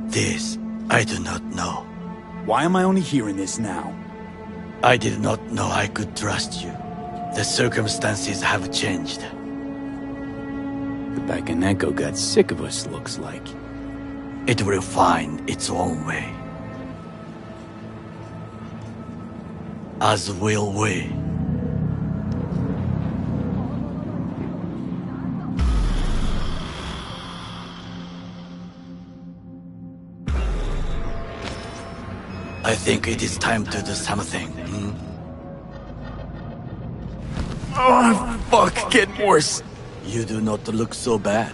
This, I do not know. Why am I only hearing this now? I did not know I could trust you. The circumstances have changed. The Bakaneko got sick of us, looks like. It will find its own way. As will we. I think it is time to do something. Oh, fuck, getting worse. You do not look so bad.